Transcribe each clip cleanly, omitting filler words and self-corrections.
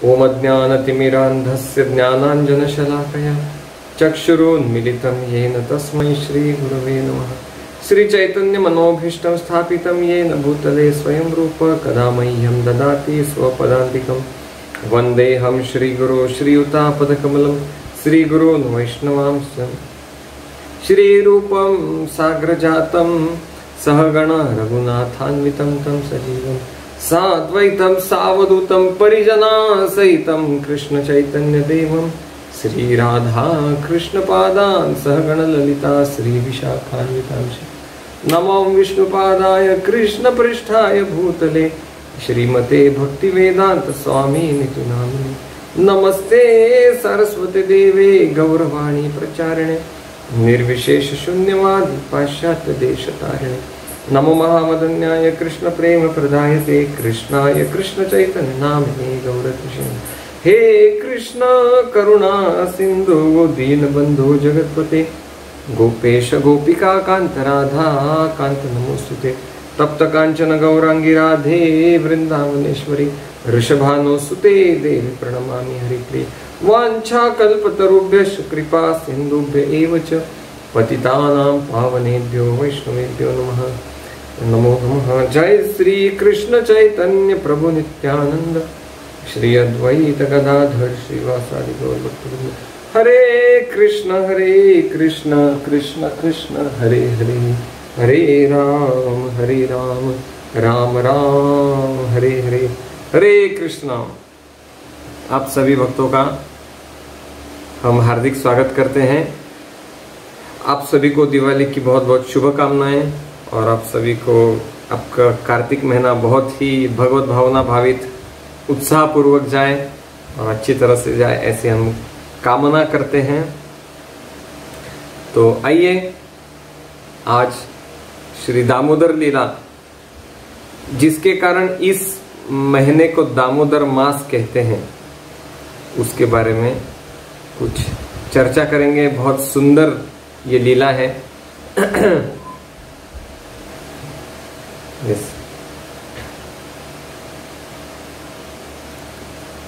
ओम अज्ञानतिमिरान्धस्य ज्ञानाञ्जनशलाकया चक्षुरुन्मीलितं येन तस्मै श्रीगुरवे नमः। श्रीचैतन्यमनोभीष्टं स्थापितं येन भूतले स्वयं रूप कदा मह्यं ददाति स्वपदान्तिकं। वन्देऽहं श्रीगुरो श्रीयुतापदकमलं श्रीगुरून् वैष्णवांश्च। श्रीरूपं साग्रजातं सहगण रघुनाथान्वितं तं सजीवं साद्वैतं सावधूतं परिजनासहितं कृष्णचैतन्यदेवं श्रीराधा कृष्णपादान् सहगण ललिता श्रीविशाखान्वितांश्च। नमो विष्णुपादाय कृष्णपृष्ठाय भूतले श्रीमते भक्तिवेदांत स्वामिनिति नामिने। नमस्ते सरस्वती देवे गौरवाणी प्रचारिणे निर्विशेष शून्यवादी पाश्चात्य देशतारिणे। नमो महामदन्याय कृष्ण प्रेम प्रदायते कृष्णाय कृष्ण चैतन्य नामिने गौरकृष्ण। हे कृष्ण करुणा सिंधु दीनबंधु जगतपते गोपेश गोपिका कांत राधा कांत नमोस्तुते। तप्त कांचन गौरांगी राधे वृंदावनेश्वरी ऋषभानुसुते देवी प्रणमामि हरिप्रिये। वाञ्छा कल्पतरुभ्यश्च कृपा सिन्धुभ्य एव च पतितानां पावनेभ्यो वैष्णवेभ्यो नमः। नमो नमः। जय श्री कृष्ण चैतन्य प्रभु नित्यानंद श्री अद्वैत गदाधर श्रीवासादि गौर भक्तवृंद। हरे कृष्ण कृष्ण कृष्ण हरे हरे हरे राम राम राम हरे हरे। हरे कृष्णा। आप सभी भक्तों का हम हार्दिक स्वागत करते हैं। आप सभी को दिवाली की बहुत बहुत शुभकामनाएं और आप सभी को आपका कार्तिक महीना बहुत ही भगवत भावना भावित उत्साह पूर्वक जाए और अच्छी तरह से जाए ऐसे हम कामना करते हैं। तो आइए आज श्री दामोदर लीला, जिसके कारण इस महीने को दामोदर मास कहते हैं, उसके बारे में कुछ चर्चा करेंगे। बहुत सुंदर ये लीला है। yes.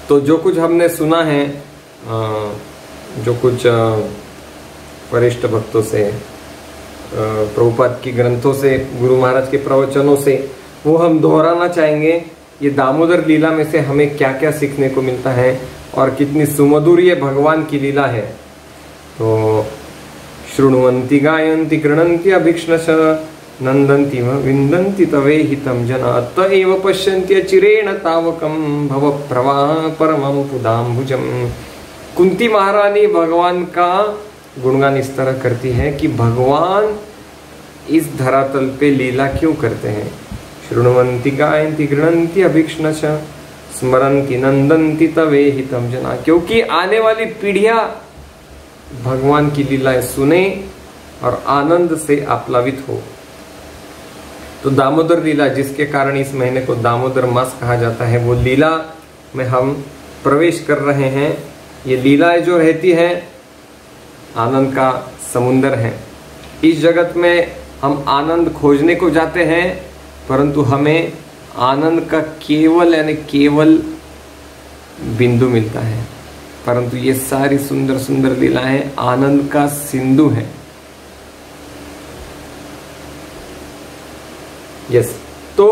तो जो कुछ हमने सुना है, जो कुछ वरिष्ठ भक्तों से, प्रभुपाद की ग्रंथों से, गुरु महाराज के प्रवचनों से, वो हम दोहराना चाहेंगे। ये दामोदर लीला में से हमें क्या क्या सीखने को मिलता है और कितनी सुमधुर ये भगवान की लीला है। तो शृण्वन्ति गायन्ति गृह्णन्ति अभीक्ष्णश नंदन्ति विन्दन्ति तवे हितं जना त एव पश्यन्ति चिरेण तावकं भव प्रवाह परमं पुदाम्बुजं। कुंती महारानी भगवान का गुणगान इस तरह करती है कि भगवान इस धरातल पे लीला क्यों करते हैं। शृण्वन्ति गायन्ति गृह्णन्ति अभीक्ष्णश स्मरन्ति नंदन्ति तवे हितं जना। क्योंकि आने वाली पीढ़ियां भगवान की लीलाएं सुने और आनंद से आप्लावित हो। तो दामोदर लीला, जिसके कारण इस महीने को दामोदर मास कहा जाता है, वो लीला में हम प्रवेश कर रहे हैं। ये लीलाएं जो रहती है आनंद का समुंदर है। इस जगत में हम आनंद खोजने को जाते हैं, परंतु हमें आनंद का केवल यानी केवल बिंदु मिलता है। परंतु ये सारी सुंदर सुंदर लीलाएं आनंद का सिंधु है। यस। तो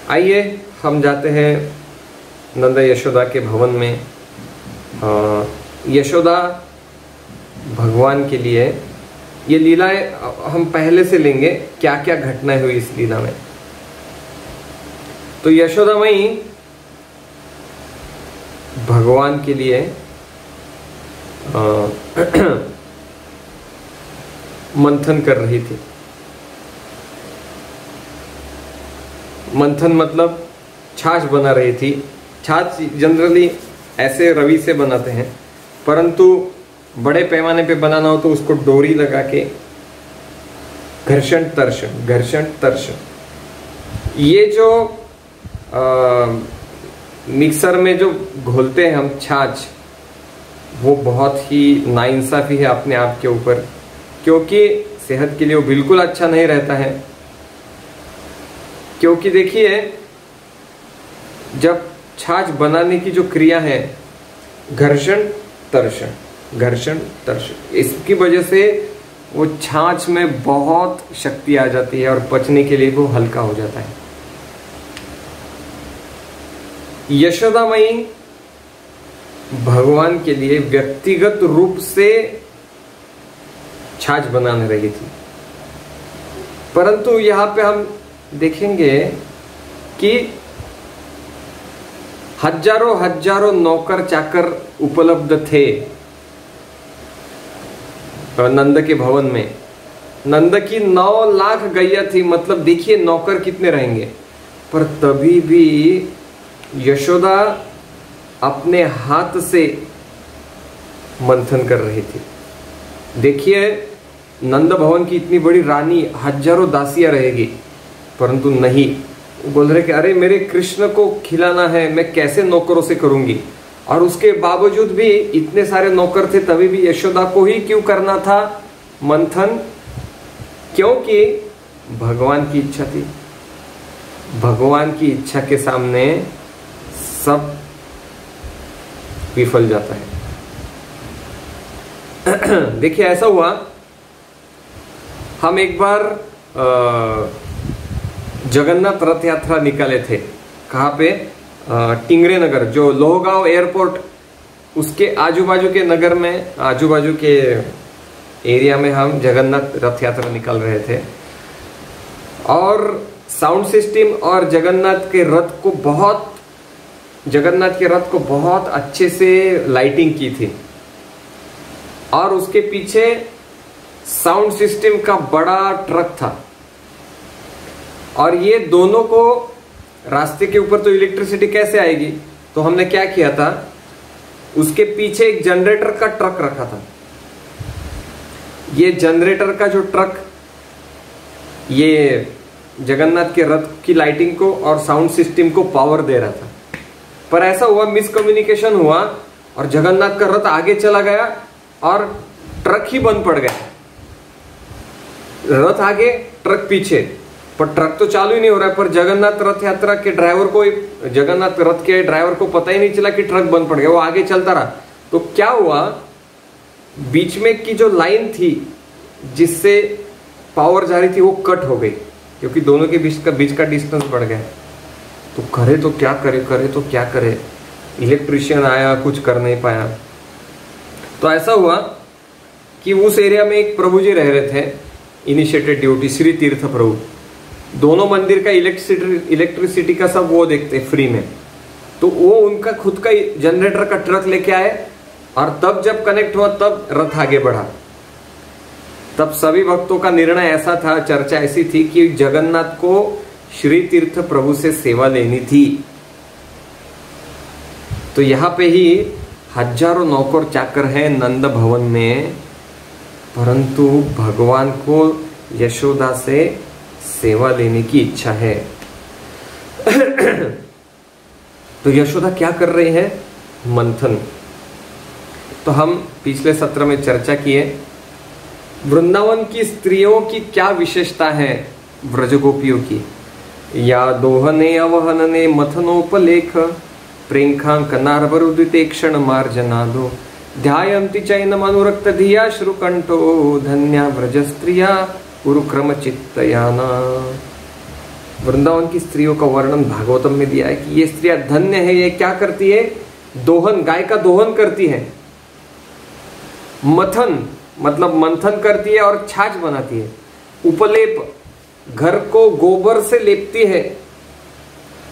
आइए हम जाते हैं नंद यशोदा के भवन में। यशोदा भगवान के लिए ये लीलाएं हम पहले से लेंगे, क्या क्या घटनाएं हुई इस लीला में। तो यशोदा मई भगवान के लिए मंथन कर रही थी। मंथन मतलब छाछ बना रही थी। छाछ जनरली ऐसे रवि से बनाते हैं, परंतु बड़े पैमाने पे बनाना हो तो उसको डोरी लगा के घर्षण तर्षण ये जो मिक्सर में जो घोलते हैं हम छाछ, वो बहुत ही नाइंसाफी है अपने आप के ऊपर, क्योंकि सेहत के लिए वो बिल्कुल अच्छा नहीं रहता है। क्योंकि देखिए, जब छाछ बनाने की जो क्रिया है, घर्षण तर्षण, इसकी वजह से वो छाछ में बहुत शक्ति आ जाती है और पचने के लिए वो हल्का हो जाता है। यशोदा मई भगवान के लिए व्यक्तिगत रूप से छाछ बनाने रही थी, परंतु यहां पे हम देखेंगे कि हजारों नौकर चाकर उपलब्ध थे नंद के भवन में। नंद की 9 लाख गैया थी, मतलब देखिए नौकर कितने रहेंगे, पर तभी भी यशोदा अपने हाथ से मंथन कर रही थी। देखिए नंद भवन की इतनी बड़ी रानी, हजारों दासियां रहेगी, परंतु नहीं, बोल रहे कि अरे मेरे कृष्ण को खिलाना है, मैं कैसे नौकरों से करूंगी। और उसके बावजूद भी इतने सारे नौकर थे, तभी भी यशोदा को ही क्यों करना था मंथन? क्योंकि भगवान की इच्छा थी। भगवान की इच्छा के सामने सब विफल जाता है। देखिए ऐसा हुआ, हम एक बार जगन्नाथ रथ यात्रा निकाले थे। कहाँ पे? टिंगरे नगर, जो लोहगांव एयरपोर्ट, उसके आजू बाजू के नगर में, आजू बाजू के एरिया में हम जगन्नाथ रथ यात्रा निकाल रहे थे। और साउंड सिस्टम और जगन्नाथ के रथ को बहुत अच्छे से लाइटिंग की थी। और उसके पीछे साउंड सिस्टम का बड़ा ट्रक था। और ये दोनों को, रास्ते के ऊपर तो इलेक्ट्रिसिटी कैसे आएगी, तो हमने क्या किया था, उसके पीछे एक जनरेटर का ट्रक रखा था। ये जनरेटर का जो ट्रक, ये जगन्नाथ के रथ की लाइटिंग को और साउंड सिस्टम को पावर दे रहा था। पर ऐसा हुआ, मिसकम्युनिकेशन हुआ और जगन्नाथ का रथ आगे चला गया और ट्रक ही बंद पड़ गया। रथ आगे, ट्रक पीछे, पर ट्रक तो चालू ही नहीं हो रहा है। पर जगन्नाथ रथ यात्रा के ड्राइवर को, जगन्नाथ रथ के ड्राइवर को पता ही नहीं चला कि ट्रक बंद पड़ गया, वो आगे चलता रहा। तो क्या हुआ, बीच में की जो लाइन थी जिससे पावर जा रही थी वो कट हो गई, क्योंकि दोनों के बीच का डिस्टेंस बढ़ गया। तो करे तो क्या करे, इलेक्ट्रिशियन आया, कुछ कर नहीं पाया। तो ऐसा हुआ कि उस एरिया में एक प्रभु जी रह रहे थे, इनिशिएटेड ड्यूटी श्री तीर्थ प्रभु। दोनों मंदिर का इलेक्ट्रिसिटी का सब वो देखते फ्री में। तो वो उनका खुद का जनरेटर का ट्रक लेके आए और तब जब कनेक्ट हुआ तब रथ आगे बढ़ा। तब सभी भक्तों का निर्णय ऐसा था, चर्चा ऐसी थी कि जगन्नाथ को श्री तीर्थ प्रभु से सेवा लेनी थी। तो यहां पे ही हजारों नौकर चाकर हैं नंद भवन में, परंतु भगवान को यशोदा से सेवा लेने की इच्छा है। तो यशोदा क्या कर रही है? मंथन। तो हम पिछले सत्र में चर्चा किए वृंदावन की स्त्रियों की क्या विशेषता है, व्रजगोपियों की। या दोहने अवहनने मथनोपलेख प्रेंखांकनार्वरुदिते क्षण मार्जनादो ध्यायन्ति चैनम अनुरक्त धिया श्रुकंठो धन्या व्रज स्त्रिया उरुक्रम चित्तयाना। वृंदावन की स्त्रियों का वर्णन भागवतम में दिया है कि ये स्त्रियां धन्य है। ये क्या करती है? दोहन, गाय का दोहन करती है। मथन मतलब मंथन करती है और छाछ बनाती है। उपलेप, घर को गोबर से लेपती है।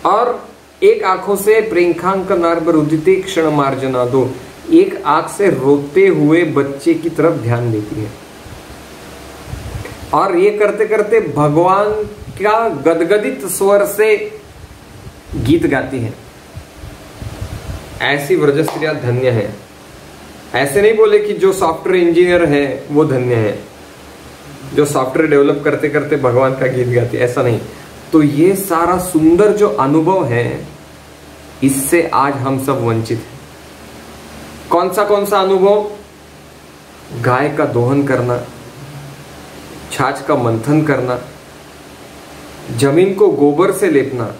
और एक आंखों से प्रेंखांक नार्भ रुदिते क्षण मार्जना दो, एक आंख से रोते हुए बच्चे की तरफ ध्यान देती है। और ये करते करते भगवान का गदगदित स्वर से गीत गाती है। ऐसी व्रज स्त्रियां धन्य है। ऐसे नहीं बोले कि जो सॉफ्टवेयर इंजीनियर है वो धन्य है, जो सॉफ्टवेयर डेवलप करते करते भगवान का गीत गाती है, ऐसा नहीं। तो ये सारा सुंदर जो अनुभव है, इससे आज हम सब वंचित हैं। कौन सा अनुभव? गाय का दोहन करना, छाछ का मंथन करना, जमीन को गोबर से लेपना,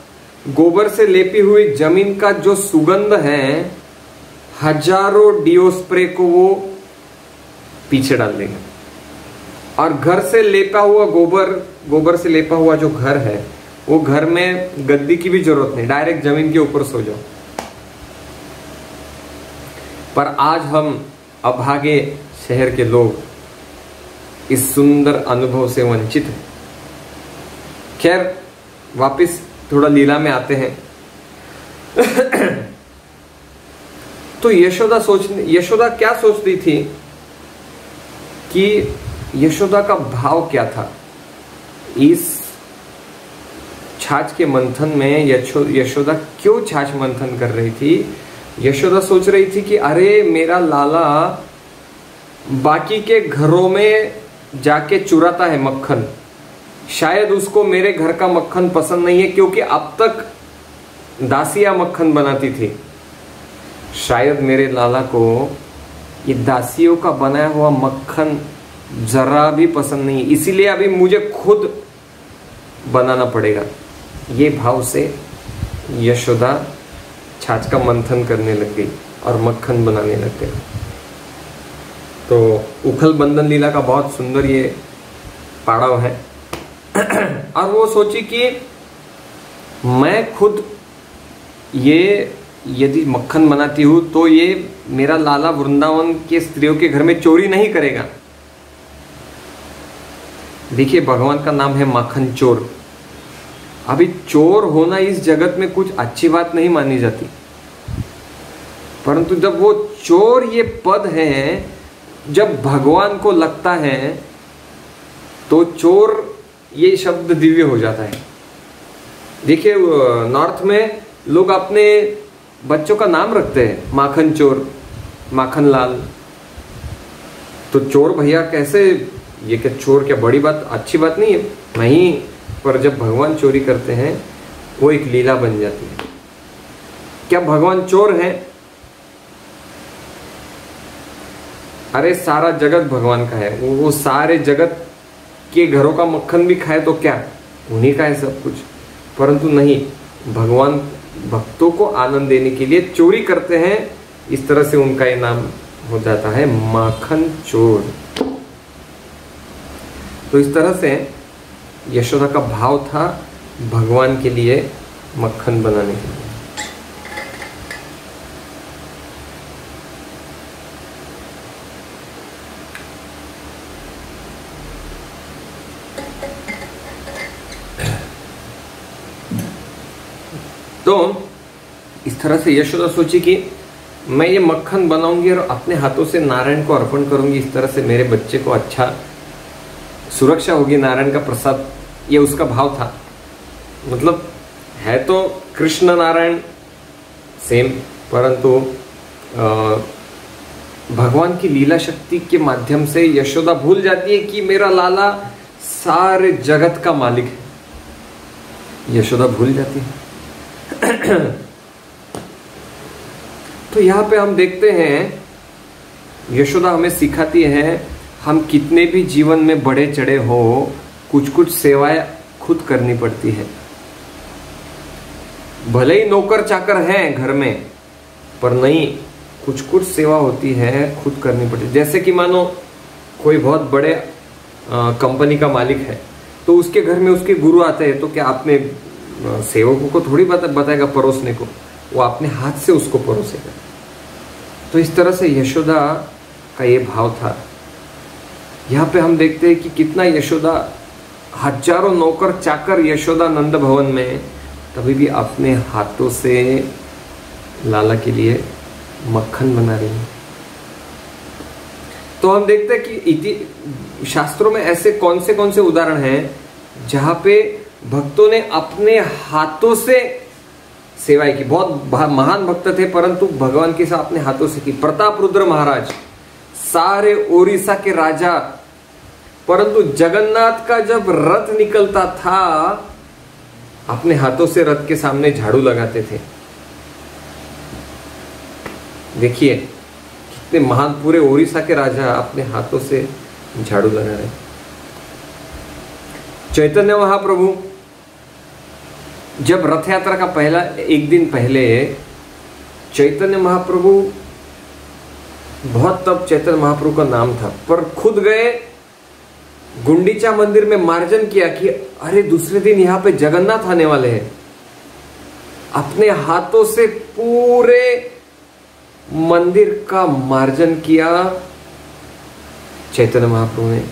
गोबर से लेपी हुई जमीन का जो सुगंध है, हजारों डिओ स्प्रे को वो पीछे डाल देगा। और घर से लेपा हुआ गोबर से लेपा हुआ जो घर है, वो घर में गद्दी की भी जरूरत नहीं, डायरेक्ट जमीन के ऊपर सो जाओ। पर आज हम अभागे शहर के लोग इस सुंदर अनुभव से वंचित हैं। खैर, वापस थोड़ा लीला में आते हैं। तो यशोदा क्या सोच रही थी कि यशोदा का भाव क्या था इस छाछ के मंथन में? यशोदा क्यों छाछ मंथन कर रही थी? यशोदा सोच रही थी कि अरे मेरा लाला बाकी के घरों में जाके चुराता है मक्खन, शायद उसको मेरे घर का मक्खन पसंद नहीं है, क्योंकि अब तक दासियां मक्खन बनाती थी। शायद मेरे लाला को ये दासियों का बनाया हुआ मक्खन जरा भी पसंद नहीं, इसीलिए अभी मुझे खुद बनाना पड़ेगा। ये भाव से यशोदा छाछ का मंथन करने लग गई और मक्खन बनाने लग गई। तो उखल बंधन लीला का बहुत सुंदर ये पाड़व है। और वो सोची कि मैं खुद ये यदि मक्खन बनाती हूं तो ये मेरा लाला वृंदावन के स्त्रियों के घर में चोरी नहीं करेगा। देखिए, भगवान का नाम है माखन चोर। अभी चोर होना इस जगत में कुछ अच्छी बात नहीं मानी जाती, परंतु जब वो चोर ये पद है, जब भगवान को लगता है तो चोर ये शब्द दिव्य हो जाता है। देखिए, नॉर्थ में लोग अपने बच्चों का नाम रखते हैं माखन चोर, माखन लाल। तो चोर भैया कैसे, ये क्या चोर, क्या बड़ी बात, अच्छी बात नहीं है? नहीं, पर जब भगवान चोरी करते हैं वो एक लीला बन जाती है। क्या भगवान चोर हैं? अरे सारा जगत भगवान का है, वो सारे जगत के घरों का मक्खन भी खाए तो क्या, उन्हीं का है सब कुछ। परंतु नहीं, भगवान भक्तों को आनंद देने के लिए चोरी करते हैं, इस तरह से उनका ये नाम हो जाता है माखन चोर। तो इस तरह से यशोदा का भाव था भगवान के लिए मक्खन बनाने के लिए। तो इस तरह से यशोदा सोची कि मैं ये मक्खन बनाऊंगी और अपने हाथों से नारायण को अर्पण करूंगी, इस तरह से मेरे बच्चे को अच्छा सुरक्षा होगी, नारायण का प्रसाद, ये उसका भाव था। मतलब है तो कृष्ण नारायण सेम, परंतु भगवान की लीला शक्ति के माध्यम से यशोदा भूल जाती है कि मेरा लाला सारे जगत का मालिक है। यशोदा भूल जाती है। तो यहाँ पे हम देखते हैं यशोदा हमें सिखाती है, हम कितने भी जीवन में बड़े चढ़े हो, कुछ कुछ सेवाएं खुद करनी पड़ती है। भले ही नौकर चाकर हैं घर में, पर नहीं, कुछ कुछ सेवा होती है खुद करनी पड़ती है। जैसे कि मानो कोई बहुत बड़े कंपनी का मालिक है, तो उसके घर में उसके गुरु आते हैं, तो क्या अपने सेवकों को थोड़ी बताएगा परोसने को, वो अपने हाथ से उसको परोसेगा। तो इस तरह से यशोदा का ये भाव था। यहाँ पे हम देखते हैं कि कितना यशोदा, हजारों नौकर चाकर यशोदा नंद भवन में, तभी भी अपने हाथों से लाला के लिए मक्खन बना रही है। तो हम देखते हैं कि शास्त्रों में ऐसे कौन से उदाहरण हैं जहां पे भक्तों ने अपने हाथों से सेवाएं की। बहुत महान भक्त थे, परंतु भगवान के साथ अपने हाथों से की। प्रताप रुद्र महाराज, सारे ओडिशा के राजा, परंतु जगन्नाथ का जब रथ निकलता था, अपने हाथों से रथ के सामने झाड़ू लगाते थे। देखिए कितने महान, पूरे ओडिशा के राजा अपने हाथों से झाड़ू लगा रहे। चैतन्य महाप्रभु जब रथ यात्रा का पहला एक दिन पहले चैतन्य महाप्रभु, बहुत तब चैतन्य महाप्रभु का नाम था, पर खुद गए गुंडीचा मंदिर में मार्जन किया कि अरे दूसरे दिन यहां पे जगन्नाथ आने वाले हैं। अपने हाथों से पूरे मंदिर का मार्जन किया चैतन्य महाप्रभु ने।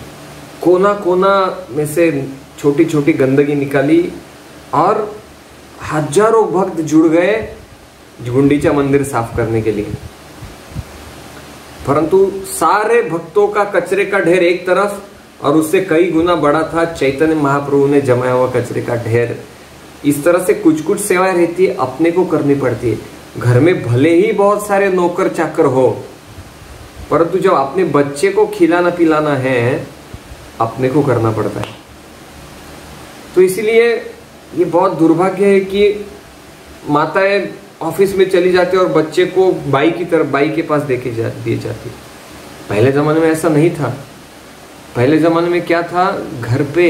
कोना कोना में से छोटी छोटी गंदगी निकाली और हजारों भक्त जुड़ गए गुंडीचा मंदिर साफ करने के लिए। परंतु सारे भक्तों का कचरे का ढेर एक तरफ और उससे कई गुना बड़ा था चैतन्य महाप्रभु ने जमाया हुआ कचरे का ढेर। इस तरह से कुछ कुछ सेवाएं रहती है, अपने को करनी पड़ती है। घर में भले ही बहुत सारे नौकर चाकर हो, परंतु जब अपने बच्चे को खिलाना पिलाना है, अपने को करना पड़ता है। तो इसीलिए ये बहुत दुर्भाग्य है कि माताएं ऑफिस में चली जाती है और बच्चे को बाई की तरफ, बाई के पास दिए जाती। पहले जमाने में ऐसा नहीं था। पहले जमाने में क्या था, घर पे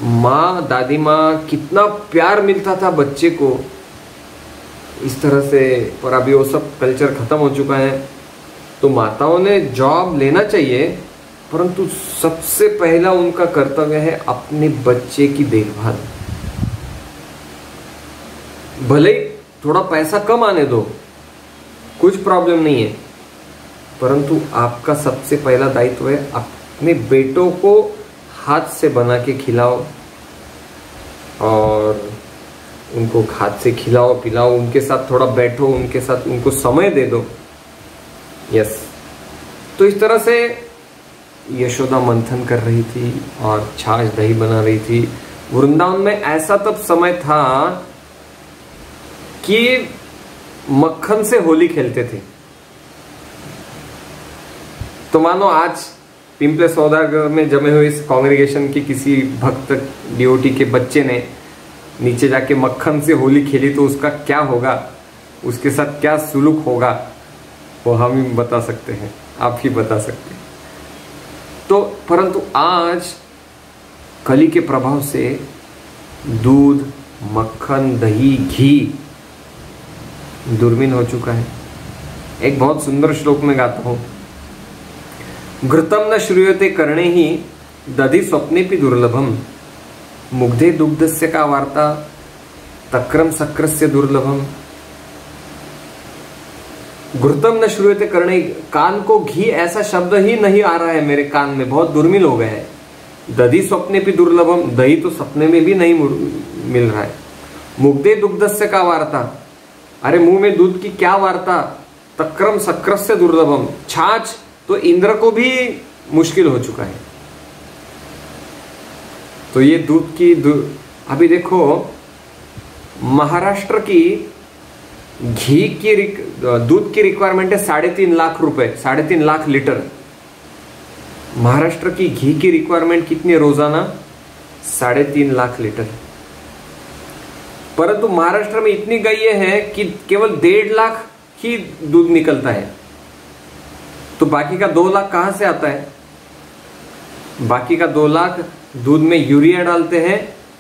माँ, दादी माँ, कितना प्यार मिलता था बच्चे को इस तरह से। पर अभी वो सब कल्चर खत्म हो चुका है। तो माताओं ने जॉब लेना चाहिए, परंतु सबसे पहला उनका कर्तव्य है अपने बच्चे की देखभाल। भले ही थोड़ा पैसा कम आने दो, कुछ प्रॉब्लम नहीं है, परंतु आपका सबसे पहला दायित्व है अपने बेटों को हाथ से बना के खिलाओ और उनको हाथ से खिलाओ पिलाओ, उनके साथ थोड़ा बैठो, उनके साथ उनको समय दे दो। यस। तो इस तरह से यशोदा मंथन कर रही थी और छाछ दही बना रही थी। वृंदावन में ऐसा तब समय था कि मक्खन से होली खेलते थे। तो मानो आज पिंपले सौदागर में जमे हुए इस कांग्रेगेशन के किसी भक्त डीओटी के बच्चे ने नीचे जाके मक्खन से होली खेली तो उसका क्या होगा, उसके साथ क्या सुलूक होगा, वो हम ही बता सकते हैं, आप ही बता सकते हैं। तो परंतु आज कली के प्रभाव से दूध, मक्खन, दही, घी दुर्मिन हो चुका है। एक बहुत सुंदर श्लोक में गाता हूं, घृतम न श्रूयते कर्णे ही दधि स्वप्नेपि दुर्लभम, मुग्धे दुग्धस्य का वार्ता तक्रम सक्रस्य दुर्लभम। घृतम न श्रूयते कर्णे, कान को घी ऐसा शब्द ही नहीं आ रहा है मेरे कान में, बहुत दुर्मिल हो गया है। दधि स्वप्नेपि दुर्लभम, दही तो सपने में भी नहीं मिल रहा है। मुग्धे दुग्धस्य का वार्ता, अरे मुंह में दूध की क्या वार्ता, तक्रम सक्रस्य दुर्लभम, छाछ तो इंद्र को भी मुश्किल हो चुका है। तो ये दूध की अभी देखो महाराष्ट्र की घी की दूध की रिक्वायरमेंट है 3.5 लाख रुपए, 3.5 लाख लीटर। महाराष्ट्र की घी की रिक्वायरमेंट कितनी है रोजाना? 3.5 लाख लीटर। परंतु महाराष्ट्र में इतनी गैये हैं कि केवल 1.5 लाख ही दूध निकलता है। तो बाकी का 2 लाख कहां से आता है? बाकी का 2 लाख दूध में यूरिया डालते हैं,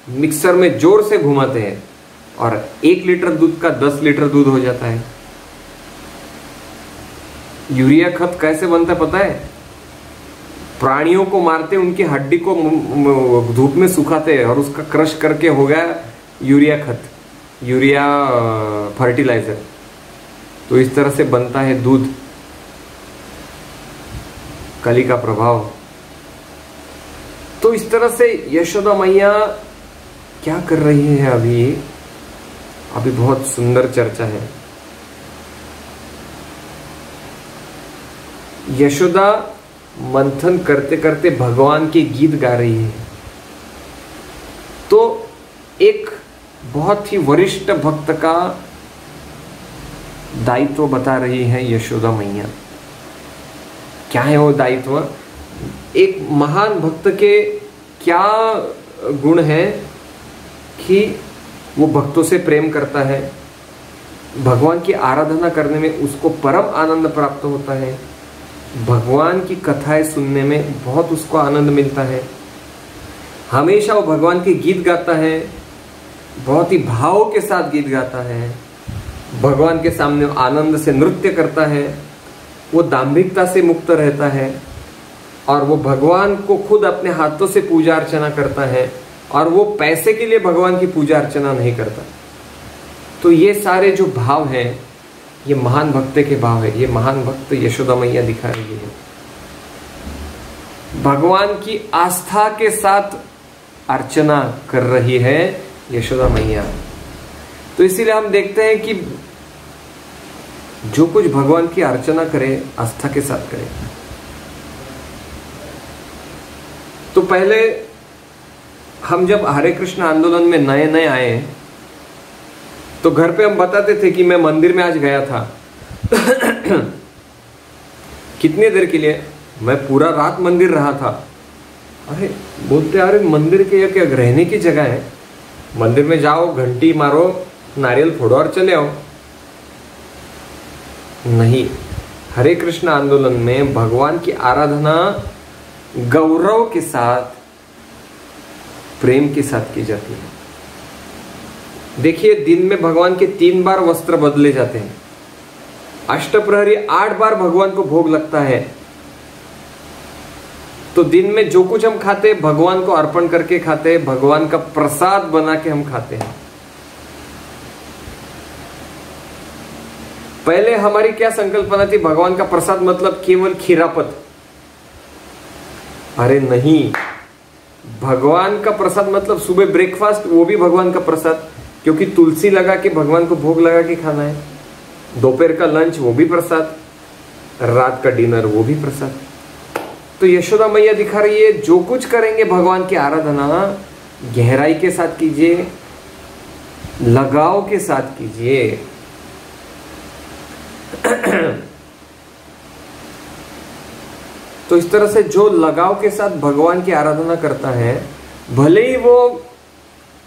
मिक्सर में जोर से घुमाते हैं और 1 लीटर दूध का 10 लीटर दूध हो जाता है। यूरिया खत कैसे बनता है पता है? प्राणियों को मारते, उनकी हड्डी को धूप में सुखाते हैं और उसका क्रश करके हो गया यूरिया खत, यूरिया फर्टिलाइजर। तो इस तरह से बनता है दूध। कली का प्रभाव। तो इस तरह से यशोदा मैया क्या कर रही है अभी बहुत सुंदर चर्चा है। यशोदा मंथन करते करते भगवान के गीत गा रही है। तो एक बहुत ही वरिष्ठ भक्त का दायित्व बता रही है यशोदा मैया। क्या है वो दायित्व? एक महान भक्त के क्या गुण है कि वो भक्तों से प्रेम करता है, भगवान की आराधना करने में उसको परम आनंद प्राप्त होता है, भगवान की कथाएं सुनने में बहुत उसको आनंद मिलता है, हमेशा वो भगवान के गीत गाता है, बहुत ही भाव के साथ गीत गाता है, भगवान के सामने आनंद से नृत्य करता है, वो दाम्भिकता से मुक्त रहता है और वो भगवान को खुद अपने हाथों से पूजा अर्चना करता है और वो पैसे के लिए भगवान की पूजा अर्चना नहीं करता। तो ये सारे जो भाव हैं ये महान भक्त के भाव है। ये महान भक्त यशोदा मैया दिखा रही है, भगवान की आस्था के साथ अर्चना कर रही है यशोदा मैया। तो इसीलिए हम देखते हैं कि जो कुछ भगवान की अर्चना करे आस्था के साथ करे। तो पहले हम जब हरे कृष्ण आंदोलन में नए नए आए तो घर पे हम बताते थे कि मैं मंदिर में आज गया था। कितनी देर के लिए? मैं पूरा रात मंदिर रहा था। अरे बोलते अरे मंदिर के क्या रहने की जगह है, मंदिर में जाओ, घंटी मारो, नारियल फोड़ो और चले आओ। नहीं, हरे कृष्ण आंदोलन में भगवान की आराधना गौरव के साथ, प्रेम के साथ की जाती है। देखिए, दिन में भगवान के 3 बार वस्त्र बदले जाते हैं, अष्टप्रहरी 8 बार भगवान को भोग लगता है। तो दिन में जो कुछ हम खाते भगवान को अर्पण करके खाते, भगवान का प्रसाद बना के हम खाते हैं। पहले हमारी क्या संकल्पना थी? भगवान का प्रसाद मतलब केवल खीरापत। अरे नहीं, भगवान का प्रसाद मतलब सुबह ब्रेकफास्ट, वो भी भगवान का प्रसाद, क्योंकि तुलसी लगा के भगवान को भोग लगा के खाना है। दोपहर का लंच वो भी प्रसाद, रात का डिनर वो भी प्रसाद। तो यशोदा मैया दिखा रही है जो कुछ करेंगे भगवान की आराधना गहराई के साथ कीजिए, लगाव के साथ कीजिए। तो इस तरह से जो लगाव के साथ भगवान की आराधना करता है, भले ही वो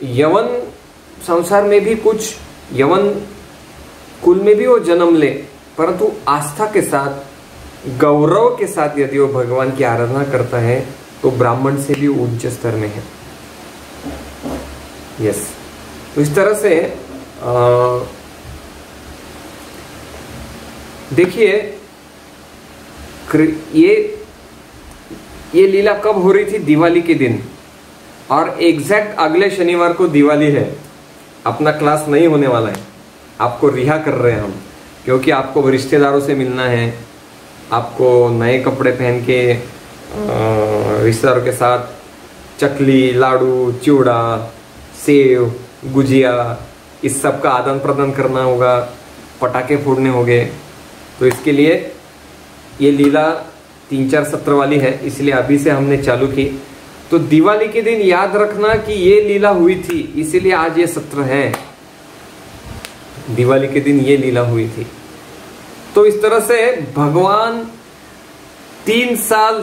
यवन संसार में भी कुछ यवन कुल में भी वो जन्म ले, परंतु आस्था के साथ, गौरव के साथ यदि वो भगवान की आराधना करता है तो ब्राह्मण से भी उच्च स्तर में है। यस, तो इस तरह से देखिए, ये लीला कब हो रही थी? दिवाली के दिन, और एग्जैक्ट अगले शनिवार को दिवाली है। अपना क्लास नहीं होने वाला है, आपको रिहा कर रहे हैं हम, क्योंकि आपको रिश्तेदारों से मिलना है, आपको नए कपड़े पहन के रिश्तेदारों के साथ चकली, लाडू, चिवड़ा, सेव, गुजिया, इस सब का आदान प्रदान करना होगा, पटाखे फोड़ने होंगे। तो इसके लिए ये लीला 3-4 सत्र वाली है, इसलिए अभी से हमने चालू की। तो दिवाली के दिन याद रखना कि ये लीला हुई थी, इसीलिए आज ये सत्र है। दिवाली के दिन ये लीला हुई थी। तो इस तरह से भगवान 3 साल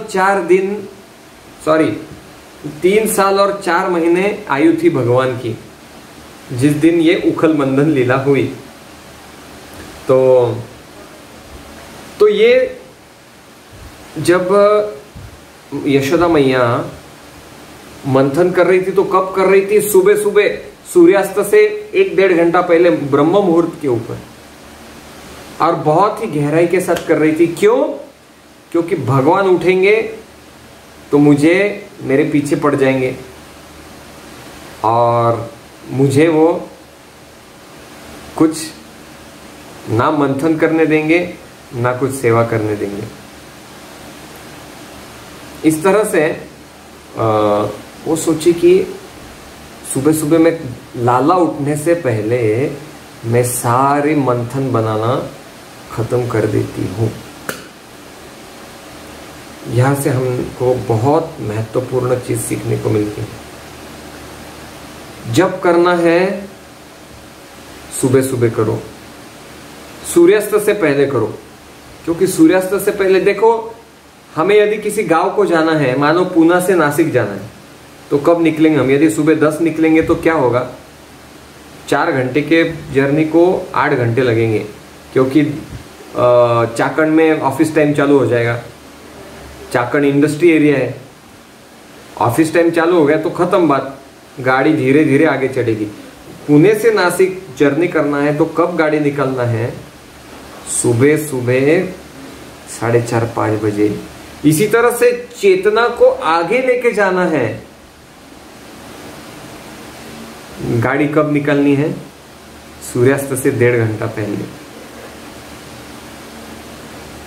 और 4 महीने आयु थी भगवान की जिस दिन ये उखल बंधन लीला हुई। तो ये जब यशोदा मैया मंथन कर रही थी तो कब कर रही थी? सुबह सुबह सूर्यास्त से 1-1.5 घंटा पहले, ब्रह्म मुहूर्त के ऊपर, और बहुत ही गहराई के साथ कर रही थी। क्यों? क्योंकि भगवान उठेंगे तो मेरे पीछे पड़ जाएंगे और मुझे वो कुछ ना मंथन करने देंगे, ना कुछ सेवा करने देंगे। इस तरह से वो सोची कि सुबह सुबह में लाला उठने से पहले मैं सारे मंथन बनाना खत्म कर देती हूँ। यहां से हमको बहुत महत्वपूर्ण चीज सीखने को मिलती है। जब करना है सुबह सुबह करो, सूर्यास्त से पहले करो, क्योंकि सूर्यास्त से पहले देखो, हमें यदि किसी गांव को जाना है, मानो पूना से नासिक जाना है, तो कब निकलेंगे हम? यदि सुबह 10 निकलेंगे तो क्या होगा? 4 घंटे के जर्नी को 8 घंटे लगेंगे, क्योंकि चाकण में ऑफिस टाइम चालू हो जाएगा। चाकण इंडस्ट्री एरिया है, ऑफिस टाइम चालू हो गया तो खत्म बात, गाड़ी धीरे धीरे आगे चढ़ेगी। पुणे से नासिक जर्नी करना है तो कब गाड़ी निकलना है? सुबह सुबह 4:30-5 बजे। इसी तरह से चेतना को आगे लेके जाना है, गाड़ी कब निकलनी है? सूर्यास्त से 1.5 घंटा पहले।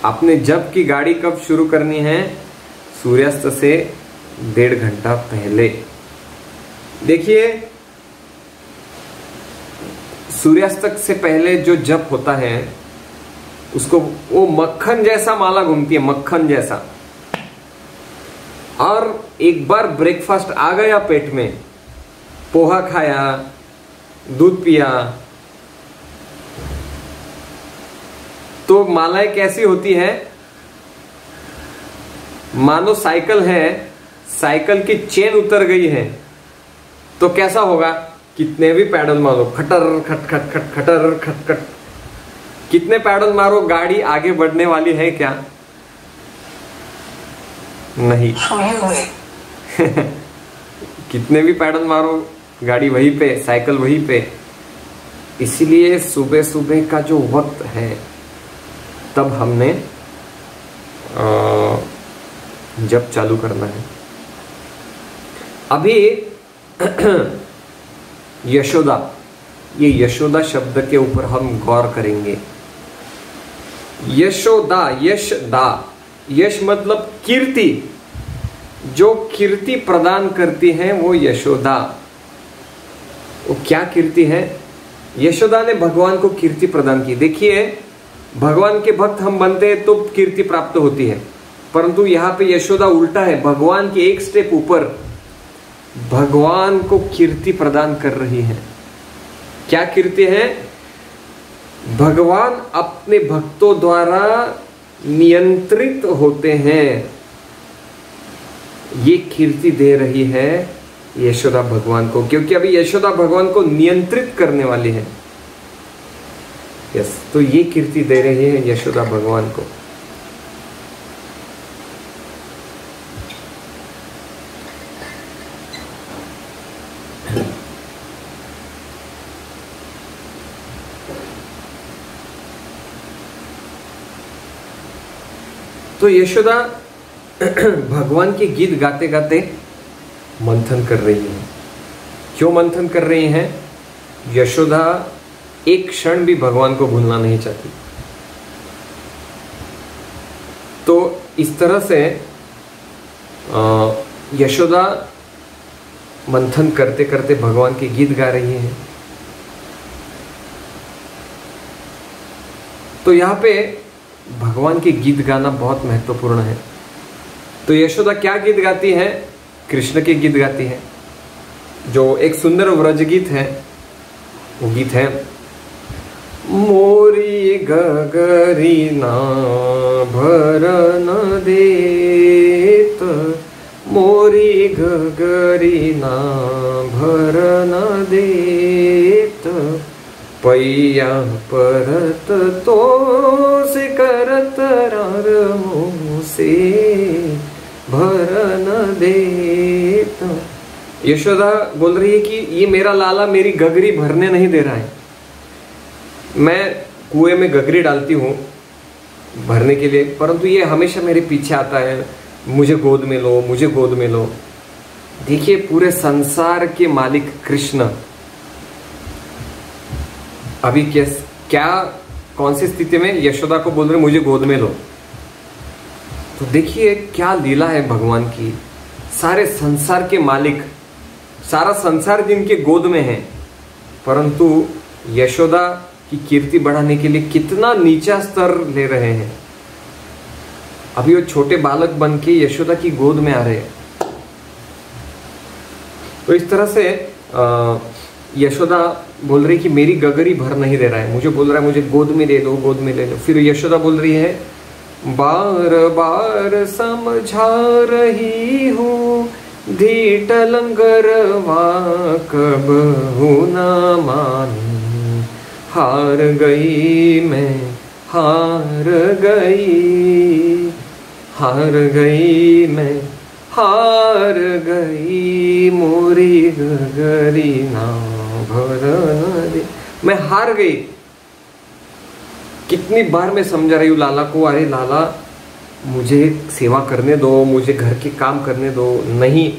आपने जब की गाड़ी कब शुरू करनी है? सूर्यास्त से 1.5 घंटा पहले। देखिए, सूर्यास्त से पहले जो जप होता है उसको वो मक्खन जैसा माला घूमती है, मक्खन जैसा। और एक बार ब्रेकफास्ट आ गया पेट में, पोहा खाया, दूध पिया, तो मालाएं कैसी होती है? मानो साइकिल है, साइकिल की चेन उतर गई है तो कैसा होगा? कितने भी पैडल मारो, खटर खट खट खट खटर खट खट, कितने पैडल मारो, गाड़ी आगे बढ़ने वाली है क्या? नहीं। कितने भी पैडल मारो, गाड़ी वहीं पे, साइकिल वहीं पे। इसलिए सुबह सुबह का जो वक्त है तब हमने जब चालू करना है। अभी यशोदा, ये यशोदा शब्द के ऊपर हम गौर करेंगे। यशोदा, यशदा, यश मतलब कीर्ति, जो कीर्ति प्रदान करती है वो यशोदा। वो क्या कीर्ति है? यशोदा ने भगवान को कीर्ति प्रदान की। देखिए, भगवान के भक्त हम बनते हैं तो कीर्ति प्राप्त होती है, परंतु यहाँ पे यशोदा उल्टा है, भगवान के एक स्टेप ऊपर भगवान को कीर्ति प्रदान कर रही है। क्या कीर्ति है? भगवान अपने भक्तों द्वारा नियंत्रित होते हैं, ये कीर्ति दे रही है यशोदा भगवान को, क्योंकि अभी यशोदा भगवान को नियंत्रित करने वाली है। यस, तो ये कीर्ति दे रही है यशोदा भगवान को। तो यशोदा भगवान के गीत गाते गाते मंथन कर रही है। क्यों मंथन कर रही हैं? यशोदा एक क्षण भी भगवान को भूलना नहीं चाहती। तो इस तरह से यशोदा मंथन करते करते भगवान के गीत गा रही है। तो यहाँ पे भगवान के गीत गाना बहुत महत्वपूर्ण है। तो यशोदा क्या गीत गाती है? कृष्ण के गीत गाती है, जो एक सुंदर व्रज गीत है। वो गीत है, मोरी गगरी ना भरन देत, मोरी गगरी ना भरन देत, पैया परत तो से करत रारमो से भरन देत। यशोदा बोल रही है कि ये मेरा लाला मेरी गगरी भरने नहीं दे रहा है। मैं कुएं में गगरी डालती हूँ भरने के लिए, परंतु ये हमेशा मेरे पीछे आता है, मुझे गोद में लो, मुझे गोद में लो। देखिए, पूरे संसार के मालिक कृष्ण अभी क्या कौन सी स्थिति में यशोदा को बोल रहे मुझे गोद में लो। तो देखिए क्या लीला है भगवान की। सारे संसार के मालिक, सारा संसार जिनके गोद में है, परंतु यशोदा की कीर्ति बढ़ाने के लिए कितना नीचा स्तर ले रहे हैं। अभी वो छोटे बालक बन के यशोदा की गोद में आ रहे हैं। तो इस तरह से यशोदा बोल रही कि मेरी गगरी भर नहीं दे रहा है, मुझे बोल रहा है मुझे गोद में ले लो, गोद में ले लो। फिर यशोदा बोल रही है, बार बार समझा रही हूँ धीट लंगरवा कब हूँ ना मानी, हार गई मैं, हार गई, हार गई मैं, हार गई, मोरी गगरी ना मैं हार गई। कितनी बार मैं समझा रही हूँ लाला को, अरे लाला मुझे सेवा करने दो, मुझे घर के काम करने दो, नहीं,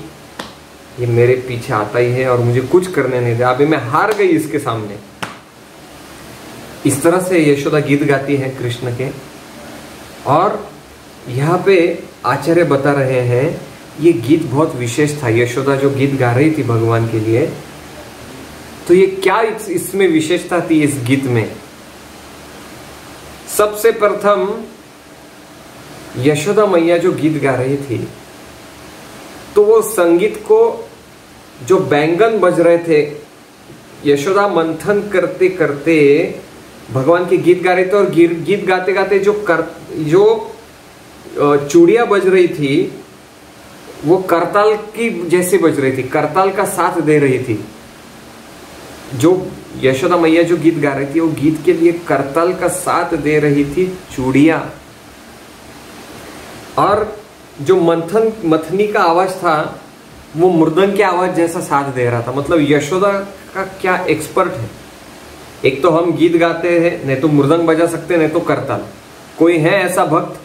ये मेरे पीछे आता ही है और मुझे कुछ करने नहीं दे। अभी मैं हार गई इसके सामने। इस तरह से यशोदा गीत गाती है कृष्ण के। और यहाँ पे आचार्य बता रहे हैं ये गीत बहुत विशेष था। यशोदा जो गीत गा रही थी भगवान के लिए, तो ये क्या इसमें विशेषता थी इस गीत में? सबसे प्रथम यशोदा मैया जो गीत गा रही थी, तो वो संगीत को जो बैंगन बज रहे थे, यशोदा मंथन करते करते भगवान के गीत गा रहे थे। और गीत गाते गाते जो चूड़ियां बज रही थी वो करताल की जैसे बज रही थी, करताल का साथ दे रही थी। जो यशोदा मैया जो गीत गा रही थी वो गीत के लिए करताल का साथ दे रही थी चूड़ियां। और जो मथनी का आवाज था वो मृदंग की आवाज जैसा साथ दे रहा था। मतलब यशोदा का क्या एक्सपर्ट है। एक तो हम गीत गाते हैं, नहीं तो मृदंग बजा सकते, नहीं तो करताल। कोई है ऐसा भक्त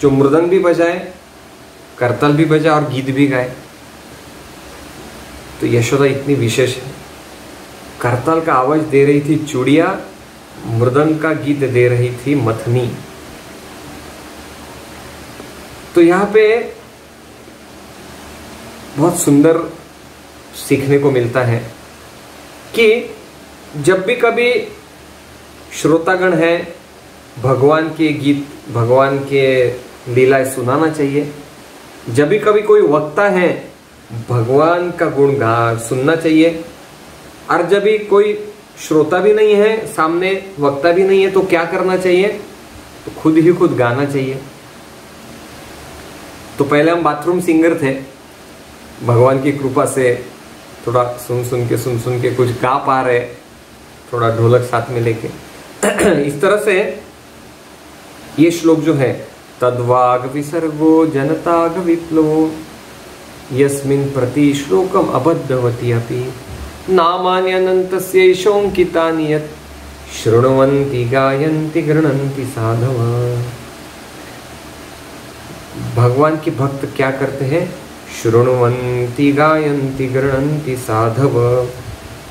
जो मृदंग भी बजाए, करताल भी बजाए और गीत भी गाए? तो यशोदा इतनी विशेष है। करताल का आवाज दे रही थी चूड़िया, मृदंग का गीत दे रही थी मथनी। तो यहाँ पे बहुत सुंदर सीखने को मिलता है कि जब भी कभी श्रोतागण है, भगवान के गीत, भगवान के लीलाएं सुनाना चाहिए। जब भी कभी कोई वक्ता है, भगवान का गुण सुनना चाहिए। और जब भी कोई श्रोता भी नहीं है, सामने वक्ता भी नहीं है, तो क्या करना चाहिए? तो खुद ही खुद गाना चाहिए। तो पहले हम बाथरूम सिंगर थे, भगवान की कृपा से थोड़ा सुन सुन के कुछ गा पा रहे, थोड़ा ढोलक साथ में लेके। इस तरह से ये श्लोक जो है, तद्वाग विसर्गो जनताग विप्लवो यस्मिन् प्रति श्लोकम अबद्धवती अपि नामान्यनन्तस्य शोंकितानि यत् शृण्वन्ति गायन्ति गृह्णन्ति साधव। भगवान के भक्त क्या करते हैं? शृण्वन्ति गायन्ति गृह्णन्ति साधव।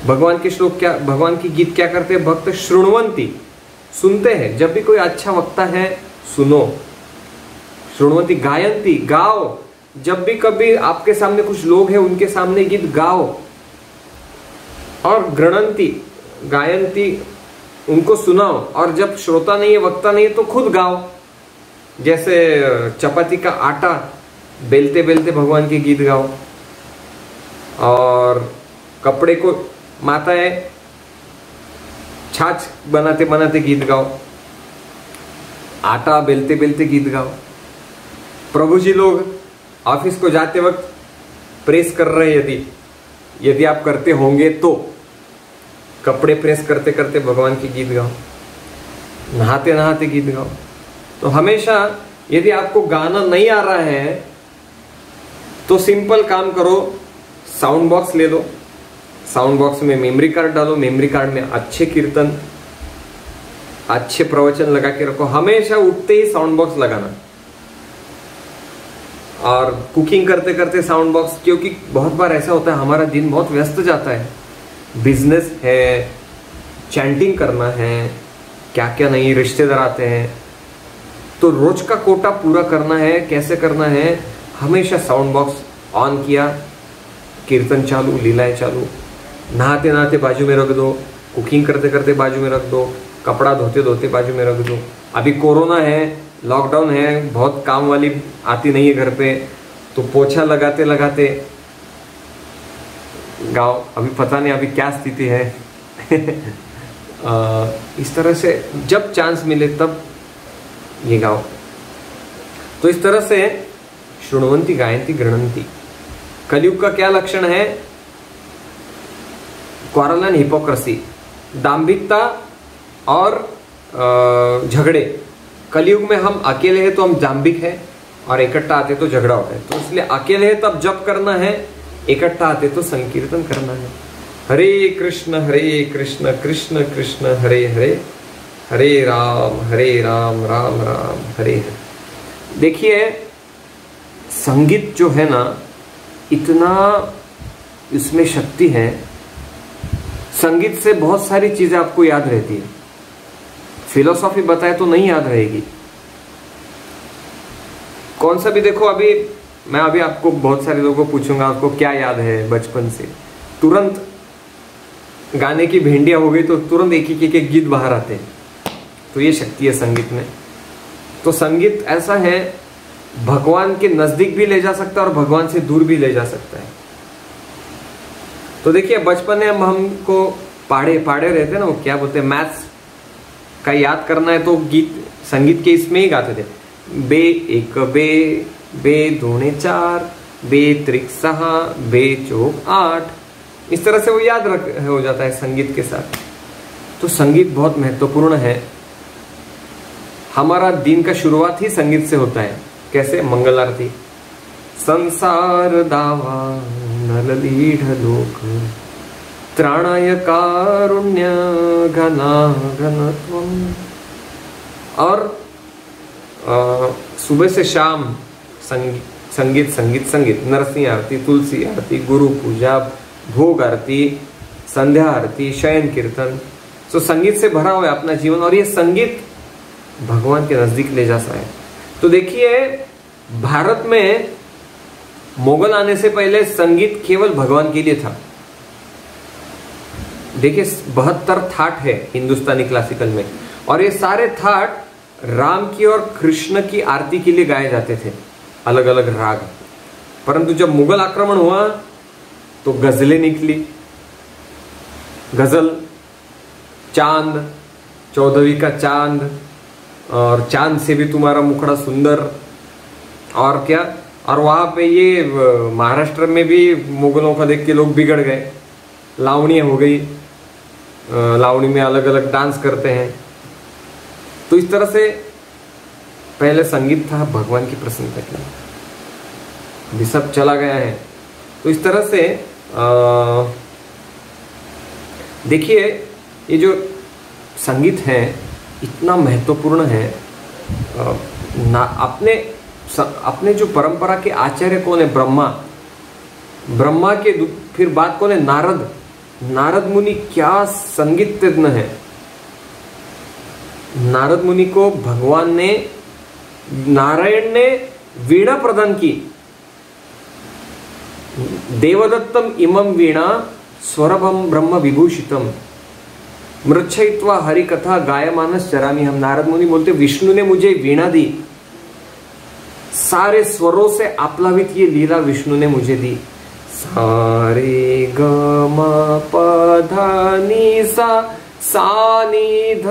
भगवान के श्लोक क्या, भगवान की गीत क्या करते हैं? भक्त शृण्वन्ति, सुनते हैं। जब भी कोई अच्छा वक्ता है सुनो। शृण्वन्ति गायन्ति, गाओ। जब भी कभी आपके सामने कुछ लोग हैं उनके सामने गीत गाओ। और गृह्णन्ति, गायन्ति, उनको सुनाओ। और जब श्रोता नहीं है, वक्ता नहीं है, तो खुद गाओ। जैसे चपाती का आटा बेलते बेलते भगवान के गीत गाओ। और कपड़े को माताएं छाछ बनाते बनाते गीत गाओ। आटा बेलते बेलते गीत गाओ। प्रभु जी लोग ऑफिस को जाते वक्त प्रेस कर रहे हैं, यदि आप करते होंगे तो कपड़े प्रेस करते करते भगवान की गीत गाओ। नहाते नहाते गीत गाओ। तो हमेशा यदि आपको गाना नहीं आ रहा है तो सिंपल काम करो, साउंड बॉक्स ले लो, साउंड बॉक्स में मेमोरी कार्ड डालो, मेमोरी कार्ड में अच्छे कीर्तन, अच्छे प्रवचन लगा के रखो। हमेशा उठते ही साउंड बॉक्स लगाना। और कुकिंग करते करते साउंड बॉक्स, क्योंकि बहुत बार ऐसा होता है हमारा दिन बहुत व्यस्त जाता है, बिजनेस है, चैंटिंग करना है, क्या क्या नहीं, रिश्तेदार आते हैं, तो रोज का कोटा पूरा करना है। कैसे करना है? हमेशा साउंड बॉक्स ऑन किया, कीर्तन चालू, लीलाएं चालू, नहाते नहाते बाजू में रख दो, कुकिंग करते करते बाजू में रख दो, कपड़ा धोते धोते बाजू में रख दो। अभी कोरोना है, लॉकडाउन है, बहुत काम वाली आती नहीं है घर पे, तो पोछा लगाते लगाते गाओ। अभी पता नहीं अभी क्या स्थिति है। इस तरह से जब चांस मिले तब ये गाओ। तो इस तरह से शृण्वन्ति गायन्ति गृह्णन्ति। कलयुग का क्या लक्षण है? क्वारल एंड हिपोक्रेसी, दाम्भिकता और झगड़े। कलयुग में हम अकेले हैं तो हम दाम्भिक हैं, और इकट्ठा आते तो झगड़ा होता है। तो इसलिए अकेले है तब जप करना है, इकट्ठा आते तो संकीर्तन करना है। हरे कृष्ण कृष्ण कृष्ण हरे हरे, हरे राम राम राम हरे हरे। देखिए संगीत जो है ना, इतना इसमें शक्ति है। संगीत से बहुत सारी चीजें आपको याद रहती है। फिलोसॉफी बताए तो नहीं याद रहेगी। कौन सा भी देखो, अभी मैं आपको बहुत सारे लोगों को पूछूंगा आपको क्या याद है बचपन से, तुरंत गाने की भेंडिया हो गई तो तुरंत एक एक गीत बाहर आते हैं। तो ये शक्ति है संगीत में। तो संगीत ऐसा है, भगवान के नजदीक भी ले जा सकता है और भगवान से दूर भी ले जा सकता है। तो देखिए बचपन में हमको पाड़े रहते हैं ना, वो क्या बोलते हैं, मैथ्स का याद करना है तो गीत संगीत के इसमें ही गाते थे। बे एक बे दूने 4, बे त्रिक 6, बे चौक 8, इस तरह से वो याद हो जाता है संगीत के साथ। तो संगीत बहुत महत्वपूर्ण है। हमारा दिन का शुरुआत ही संगीत से होता है। कैसे? मंगल आरती, संसार दावा नललीढ लोक त्राणाय कारुण्य घना घनत्वम। और सुबह से शाम संगीत संगीत संगीत, नरसिंह आरती, तुलसी आरती, गुरु पूजा, भोग आरती, संध्या आरती, शयन कीर्तन। तो संगीत से भरा हुआ है अपना जीवन, और ये संगीत भगवान के नजदीक ले जा सकता है। तो देखिए भारत में मुगल आने से पहले संगीत केवल भगवान के लिए था। देखिए 72 थाट है हिंदुस्तानी क्लासिकल में, और ये सारे थाट राम की और कृष्ण की आरती के लिए गाए जाते थे, अलग अलग राग। परंतु जब मुगल आक्रमण हुआ तो गजलें निकली। गजल, चांद, 14वीं का चांद, और चांद से भी तुम्हारा मुखड़ा सुंदर, और क्या, और वहां पे ये महाराष्ट्र में भी मुगलों का देख के लोग बिगड़ गए। लावणी हो गई, लावणी में अलग अलग डांस करते हैं। तो इस तरह से पहले संगीत था भगवान की प्रसन्नता के लिए, अभी सब चला गया है। तो इस तरह से देखिए ये जो संगीत है इतना महत्वपूर्ण है। अपने जो परंपरा के आचार्य कौन है? ब्रह्मा के फिर बात कौन है? नारद मुनि क्या संगीत तज्ञ है। नारद मुनि को भगवान ने, नारायण ने वीणा प्रदान की। देवदत्तम इमं वीणा स्वरभम ब्रह्म विभूषितम मृच्छयित्वा हरि कथा गायमानस चरामि। हम नारद मुनि बोलते विष्णु ने मुझे वीणा दी, सारे स्वरों से आप्लावित ये लीला विष्णु ने मुझे दी। सारे ग म प ध नि सा, सा नि ध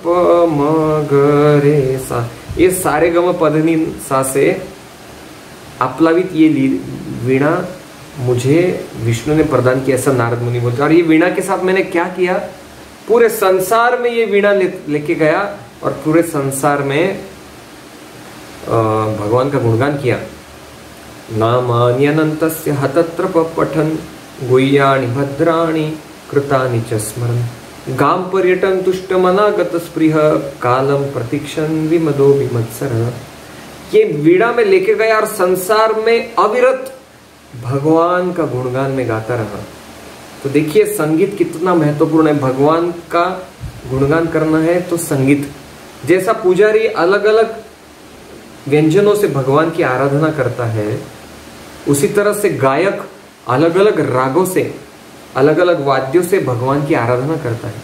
प म ग रे सा, ये सारे ग म प ध नि सा से आप्लावित ये वीणा मुझे विष्णु ने प्रदान किया, ऐसा नारद मुनि बोलते। और ये वीणा के साथ मैंने क्या किया? पूरे संसार में ये वीणा लेके गया और पूरे संसार में भगवान का गुणगान किया। नामान्यनन्तस्य हतत्र पठन् गुह्यानि भद्राणि कृतानि च स्मरन् गाम पर्यटन तुष्टमनागत स्पृह कालम प्रतीक्षण विमदो विमत्सरः। ये वीणा में लेके गया और संसार में अविरत भगवान का गुणगान में गाता रहा। तो देखिए संगीत कितना महत्वपूर्ण है। भगवान का गुणगान करना है तो संगीत, जैसा पुजारी अलग अलग व्यंजनों से भगवान की आराधना करता है, उसी तरह से गायक अलग अलग रागों से, अलग अलग वाद्यों से भगवान की आराधना करता है।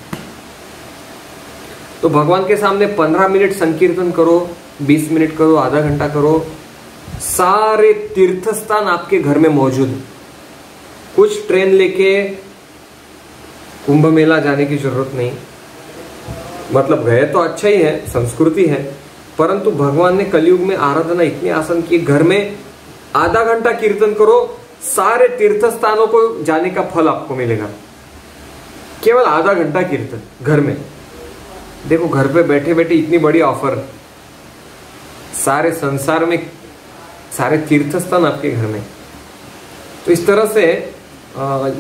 तो भगवान के सामने 15 मिनट संकीर्तन करो, 20 मिनट करो, आधा घंटा करो, सारे तीर्थ स्थान आपके घर में मौजूद। कुछ ट्रेन लेके कुंभ मेला जाने की जरूरत नहीं, मतलब गए तो अच्छा ही है, संस्कृति है, परंतु भगवान ने कलयुग में आराधना इतनी आसान की, घर में आधा घंटा कीर्तन करो, सारे तीर्थ स्थानों को जाने का फल आपको मिलेगा। केवल आधा घंटा कीर्तन घर में। देखो घर पे बैठे बैठे इतनी बड़ी ऑफर, सारे संसार में सारे तीर्थ स्थान आपके घर में। तो इस तरह से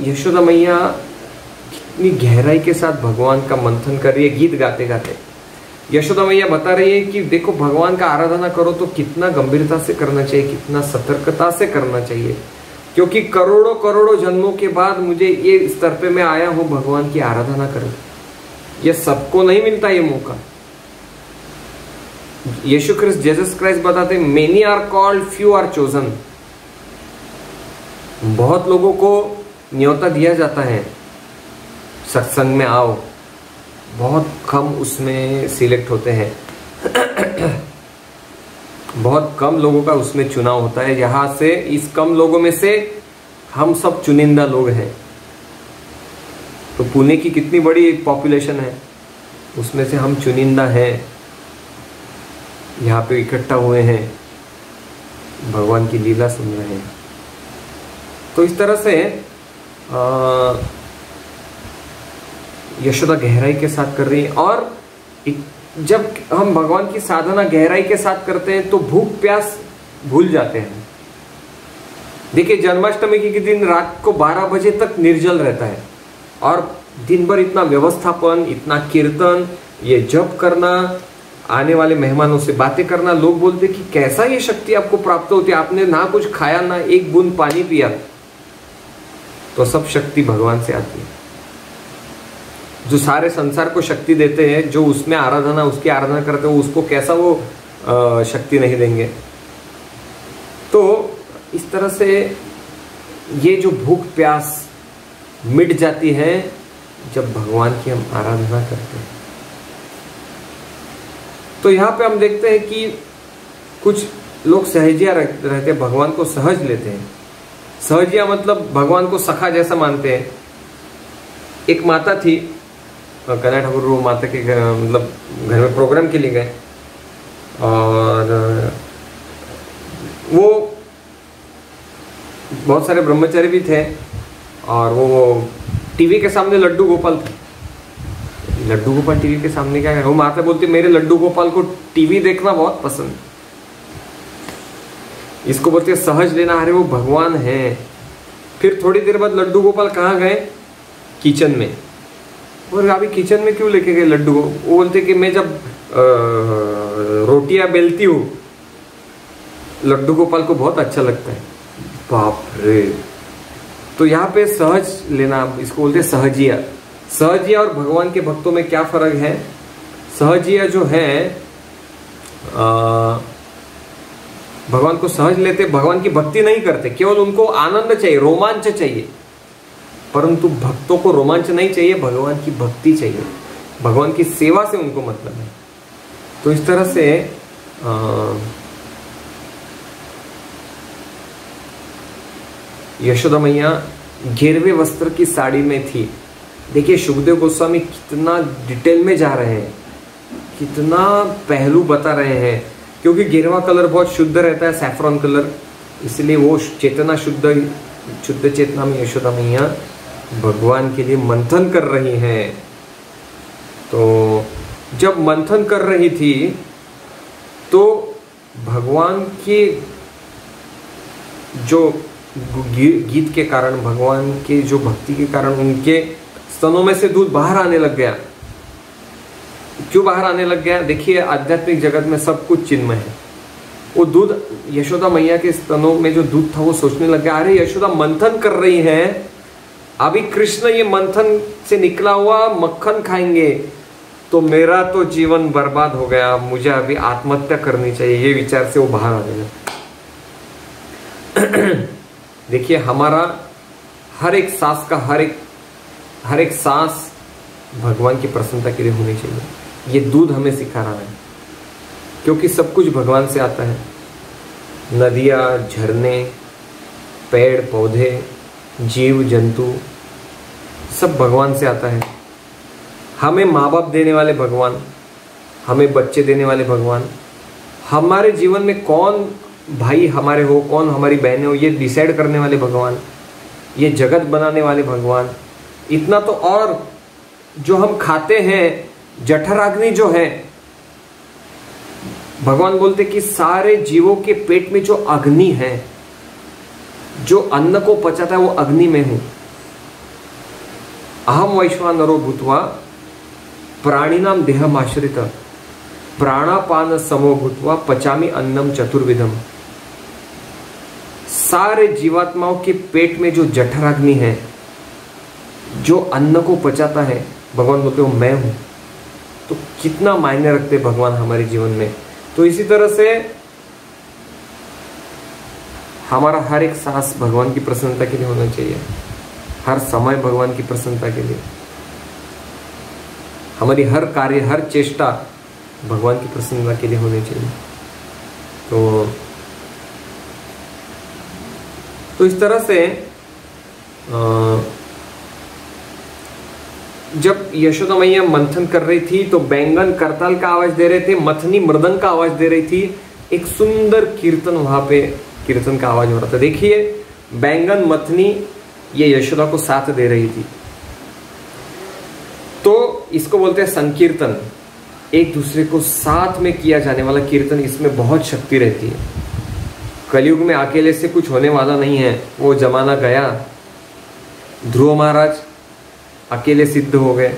यशोदा मैया कितनी गहराई के साथ भगवान का मंथन कर रही है गीत गाते गाते। यशोदा मैया बता रही है कि देखो भगवान का आराधना करो तो कितना गंभीरता से करना चाहिए, कितना सतर्कता से करना चाहिए, क्योंकि करोड़ों करोड़ों जन्मों के बाद मुझे ये स्तर पे मैं आया हूं भगवान की आराधना करने। ये सबको नहीं मिलता ये मौका। यीशु क्रिस्ट जीसस क्राइस्ट बताते many are called few are chosen. बहुत लोगों को न्योता दिया जाता है सत्संग में आओ, बहुत कम उसमें सिलेक्ट होते हैं। बहुत कम लोगों का उसमें चुनाव होता है। यहां से इस कम लोगों में से हम सब चुनिंदा लोग हैं। तो पुणे की कितनी बड़ी पॉपुलेशन है, उसमें से हम चुनिंदा हैं, यहाँ पे इकट्ठा हुए हैं, भगवान की लीला सुन रहे हैं। तो इस तरह से यशोदा गहराई के साथ कर रही है। और जब हम भगवान की साधना गहराई के साथ करते हैं तो भूख प्यास भूल जाते हैं। देखिए जन्माष्टमी के दिन रात को 12 बजे तक निर्जल रहता है और दिन भर इतना व्यवस्थापन, इतना कीर्तन, ये जप करना, आने वाले मेहमानों से बातें करना। लोग बोलते कि कैसा ये शक्ति आपको प्राप्त होती है, आपने ना कुछ खाया ना एक बूंद पानी पिया। तो सब शक्ति भगवान से आती है, जो सारे संसार को शक्ति देते हैं, जो उसमें आराधना, उसकी आराधना करते हो, उसको कैसा वो शक्ति नहीं देंगे। तो इस तरह से ये जो भूख प्यास मिट जाती है जब भगवान की हम आराधना करते हैं। तो यहाँ पे हम देखते हैं कि कुछ लोग सहजिया रहते हैं, भगवान को सहज लेते हैं। सहजिया मतलब भगवान को सखा जैसा मानते हैं। एक माता थी, कन्हैया ठाकुर वो माता के मतलब घर में प्रोग्राम के लिए गए और वो बहुत सारे ब्रह्मचारी भी थे और वो टीवी के सामने लड्डू गोपाल थे। लड्डू गोपाल टीवी के सामने क्या है, वो माता बोलती मेरे लड्डू गोपाल को टीवी देखना बहुत पसंद। इसको बोलते सहज लेना, अरे वो भगवान है। फिर थोड़ी देर बाद लड्डू गोपाल कहाँ गए, किचन में। और अभी किचन में क्यों लेके गए लड्डू को? वो बोलते कि मैं जब रोटियां बेलती हूँ लड्डू गोपाल को बहुत अच्छा लगता है। बाप रे। तो यहाँ पे सहज लेना, इसको बोलते हैं सहजिया। सहजिया और भगवान के भक्तों में क्या फर्क है? सहजिया जो है भगवान को सहज लेते, भगवान की भक्ति नहीं करते, केवल उनको आनंद चाहिए, रोमांच चाहिए। परंतु भक्तों को रोमांच नहीं चाहिए, भगवान की भक्ति चाहिए, भगवान की सेवा से उनको मतलब है। तो इस तरह से यशोदा मैया घेरवे वस्त्र की साड़ी में थी। देखिए सुखदेव गोस्वामी कितना डिटेल में जा रहे हैं, कितना पहलू बता रहे हैं, क्योंकि घेरवा कलर बहुत शुद्ध रहता है, सैफरॉन कलर, इसलिए वो चेतना शुद्ध चेतना में यशोदा मैया भगवान के लिए मंथन कर रही हैं। तो जब मंथन कर रही थी तो भगवान के जो गीत के कारण, भगवान के जो भक्ति के कारण उनके स्तनों में से दूध बाहर आने लग गया। क्यों बाहर आने लग गया? देखिए आध्यात्मिक जगत में सब कुछ चिन्मय है। वो दूध यशोदा मैया के स्तनों में जो दूध था वो सोचने लग गया, अरे यशोदा मंथन कर रही है, अभी कृष्ण ये मंथन से निकला हुआ मक्खन खाएंगे तो मेरा तो जीवन बर्बाद हो गया, मुझे अभी आत्महत्या करनी चाहिए। ये विचार से वो बाहर आ गया। देखिए हमारा हर एक सांस का हर एक सांस भगवान की प्रसन्नता के लिए होनी चाहिए। ये दूध हमें सिखा रहा है, क्योंकि सब कुछ भगवान से आता है। नदियाँ, झरने, पेड़ पौधे, जीव जंतु सब भगवान से आता है। हमें माँ बाप देने वाले भगवान, हमें बच्चे देने वाले भगवान, हमारे जीवन में कौन भाई हमारे हो, कौन हमारी बहनें हो, ये डिसाइड करने वाले भगवान, ये जगत बनाने वाले भगवान। इतना तो और जो हम खाते हैं, जठराग्नि जो है, भगवान बोलते कि सारे जीवों के पेट में जो अग्नि है, जो अन्न को पचाता है वो अग्नि में हूं। अहम वैश्वानरो भूत्वा प्राणिनाम देहमाश्रित प्राणापान समो भूत्वा पचामी अन्नम चतुर्विधम। सारे जीवात्माओं के पेट में जो जठराग्नि है, जो अन्न को पचाता है, भगवान बोलते हो मैं हूं। तो कितना मायने रखते भगवान हमारे जीवन में। तो इसी तरह से हमारा हर एक सांस भगवान की प्रसन्नता के लिए होना चाहिए, हर समय भगवान की प्रसन्नता के लिए, हमारी हर कार्य, हर चेष्टा भगवान की प्रसन्नता के लिए होनी चाहिए। तो इस तरह से जब यशोदा मैया मंथन कर रही थी तो बैंगन करताल का आवाज दे रहे थे, मथनी मृदंग का आवाज दे रही थी, एक सुंदर कीर्तन वहां पे कीर्तन का आवाज हो रहा था। देखिए बैंगन मथनी ये यशोदा को साथ दे रही थी, तो इसको बोलते हैं संकीर्तन। एक दूसरे को साथ में किया जाने वाला कीर्तन, इसमें बहुत शक्ति रहती है। कलयुग में अकेले से कुछ होने वाला नहीं है, वो जमाना गया। ध्रुव महाराज अकेले सिद्ध हो गए,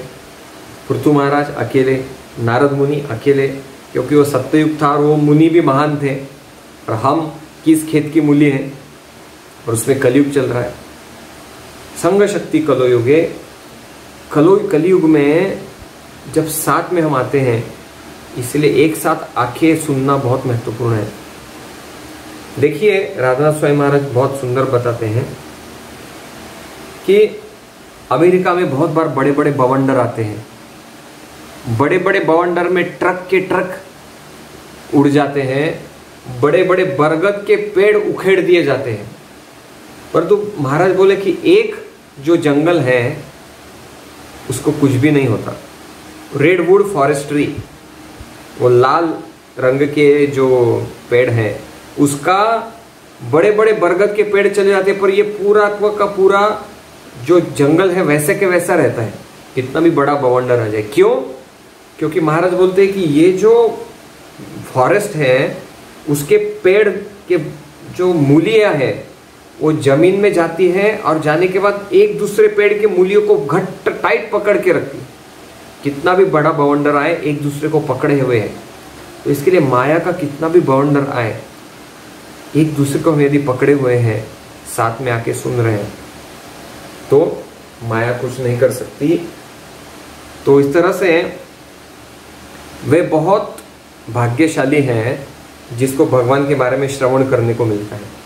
पृथु महाराज अकेले, नारद मुनि अकेले, क्योंकि वो सत्ययुग था और वो मुनि भी महान थे। और हम किस खेत की मूली हैं, और उसमें कलयुग चल रहा है। संग शक्ति कलो युगे, कलयुग में जब साथ में हम आते हैं, इसलिए एक साथ आंखें सुनना बहुत महत्वपूर्ण है। देखिए राधानाथ स्वामी महाराज बहुत सुंदर बताते हैं कि अमेरिका में बहुत बार बड़े बड़े बवंडर आते हैं। बड़े बड़े बवंडर में ट्रक के ट्रक उड़ जाते हैं, बड़े बड़े बरगद के पेड़ उखेड़ दिए जाते हैं। परंतु महाराज बोले कि एक जो जंगल है उसको कुछ भी नहीं होता। रेडवुड फॉरेस्ट्री, वो लाल रंग के जो पेड़ है, उसका बड़े बड़े बरगद के पेड़ चले जाते हैं, पर ये पूरा का पूरा जो जंगल है वैसे के वैसा रहता है, कितना भी बड़ा बवंडर आ जाए। क्यों? क्योंकि महाराज बोलते हैं कि ये जो फॉरेस्ट है उसके पेड़ के जो मूलियां है वो जमीन में जाती है, और जाने के बाद एक दूसरे पेड़ के मूलियों को घट्ट टाइट पकड़ के रखती। कितना भी बड़ा बवंडर आए एक दूसरे को पकड़े हुए है। तो इसके लिए माया का कितना भी बवंडर आए, एक दूसरे को हम यदि पकड़े हुए हैं, साथ में आके सुन रहे हैं, तो माया कुछ नहीं कर सकती। तो इस तरह से वे बहुत भाग्यशाली हैं जिसको भगवान के बारे में श्रवण करने को मिलता है।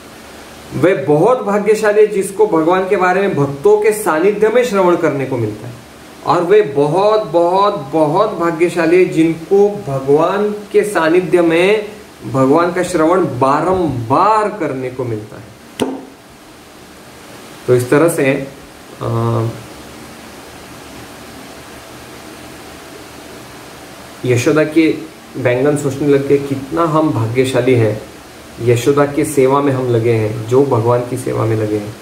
वे बहुत भाग्यशाली जिसको भगवान के बारे में भक्तों के सानिध्य में श्रवण करने को मिलता है। और वे बहुत बहुत बहुत भाग्यशाली जिनको भगवान के सानिध्य में भगवान का श्रवण बारंबार करने को मिलता है। तो इस तरह से यशोदा के बैंगन सोचने लग गए कितना हम भाग्यशाली हैं, यशोदा की सेवा में हम लगे हैं, जो भगवान की सेवा में लगे हैं।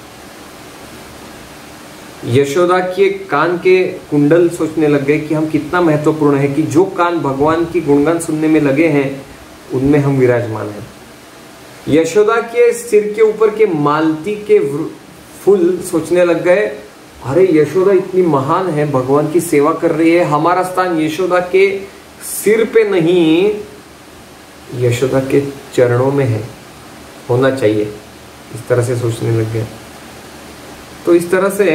यशोदा के कान के कुंडल सोचने लग गए कि हम कितना महत्वपूर्ण है, कि जो कान भगवान की गुणगान सुनने में लगे हैं उनमें हम विराजमान हैं। यशोदा के सिर के ऊपर के मालती के फूल सोचने लग गए, अरे यशोदा इतनी महान है, भगवान की सेवा कर रही है, हमारा स्थान यशोदा के सिर पे नहीं यशोदा के चरणों में है, होना चाहिए। इस तरह से सोचने लग गए। तो इस तरह से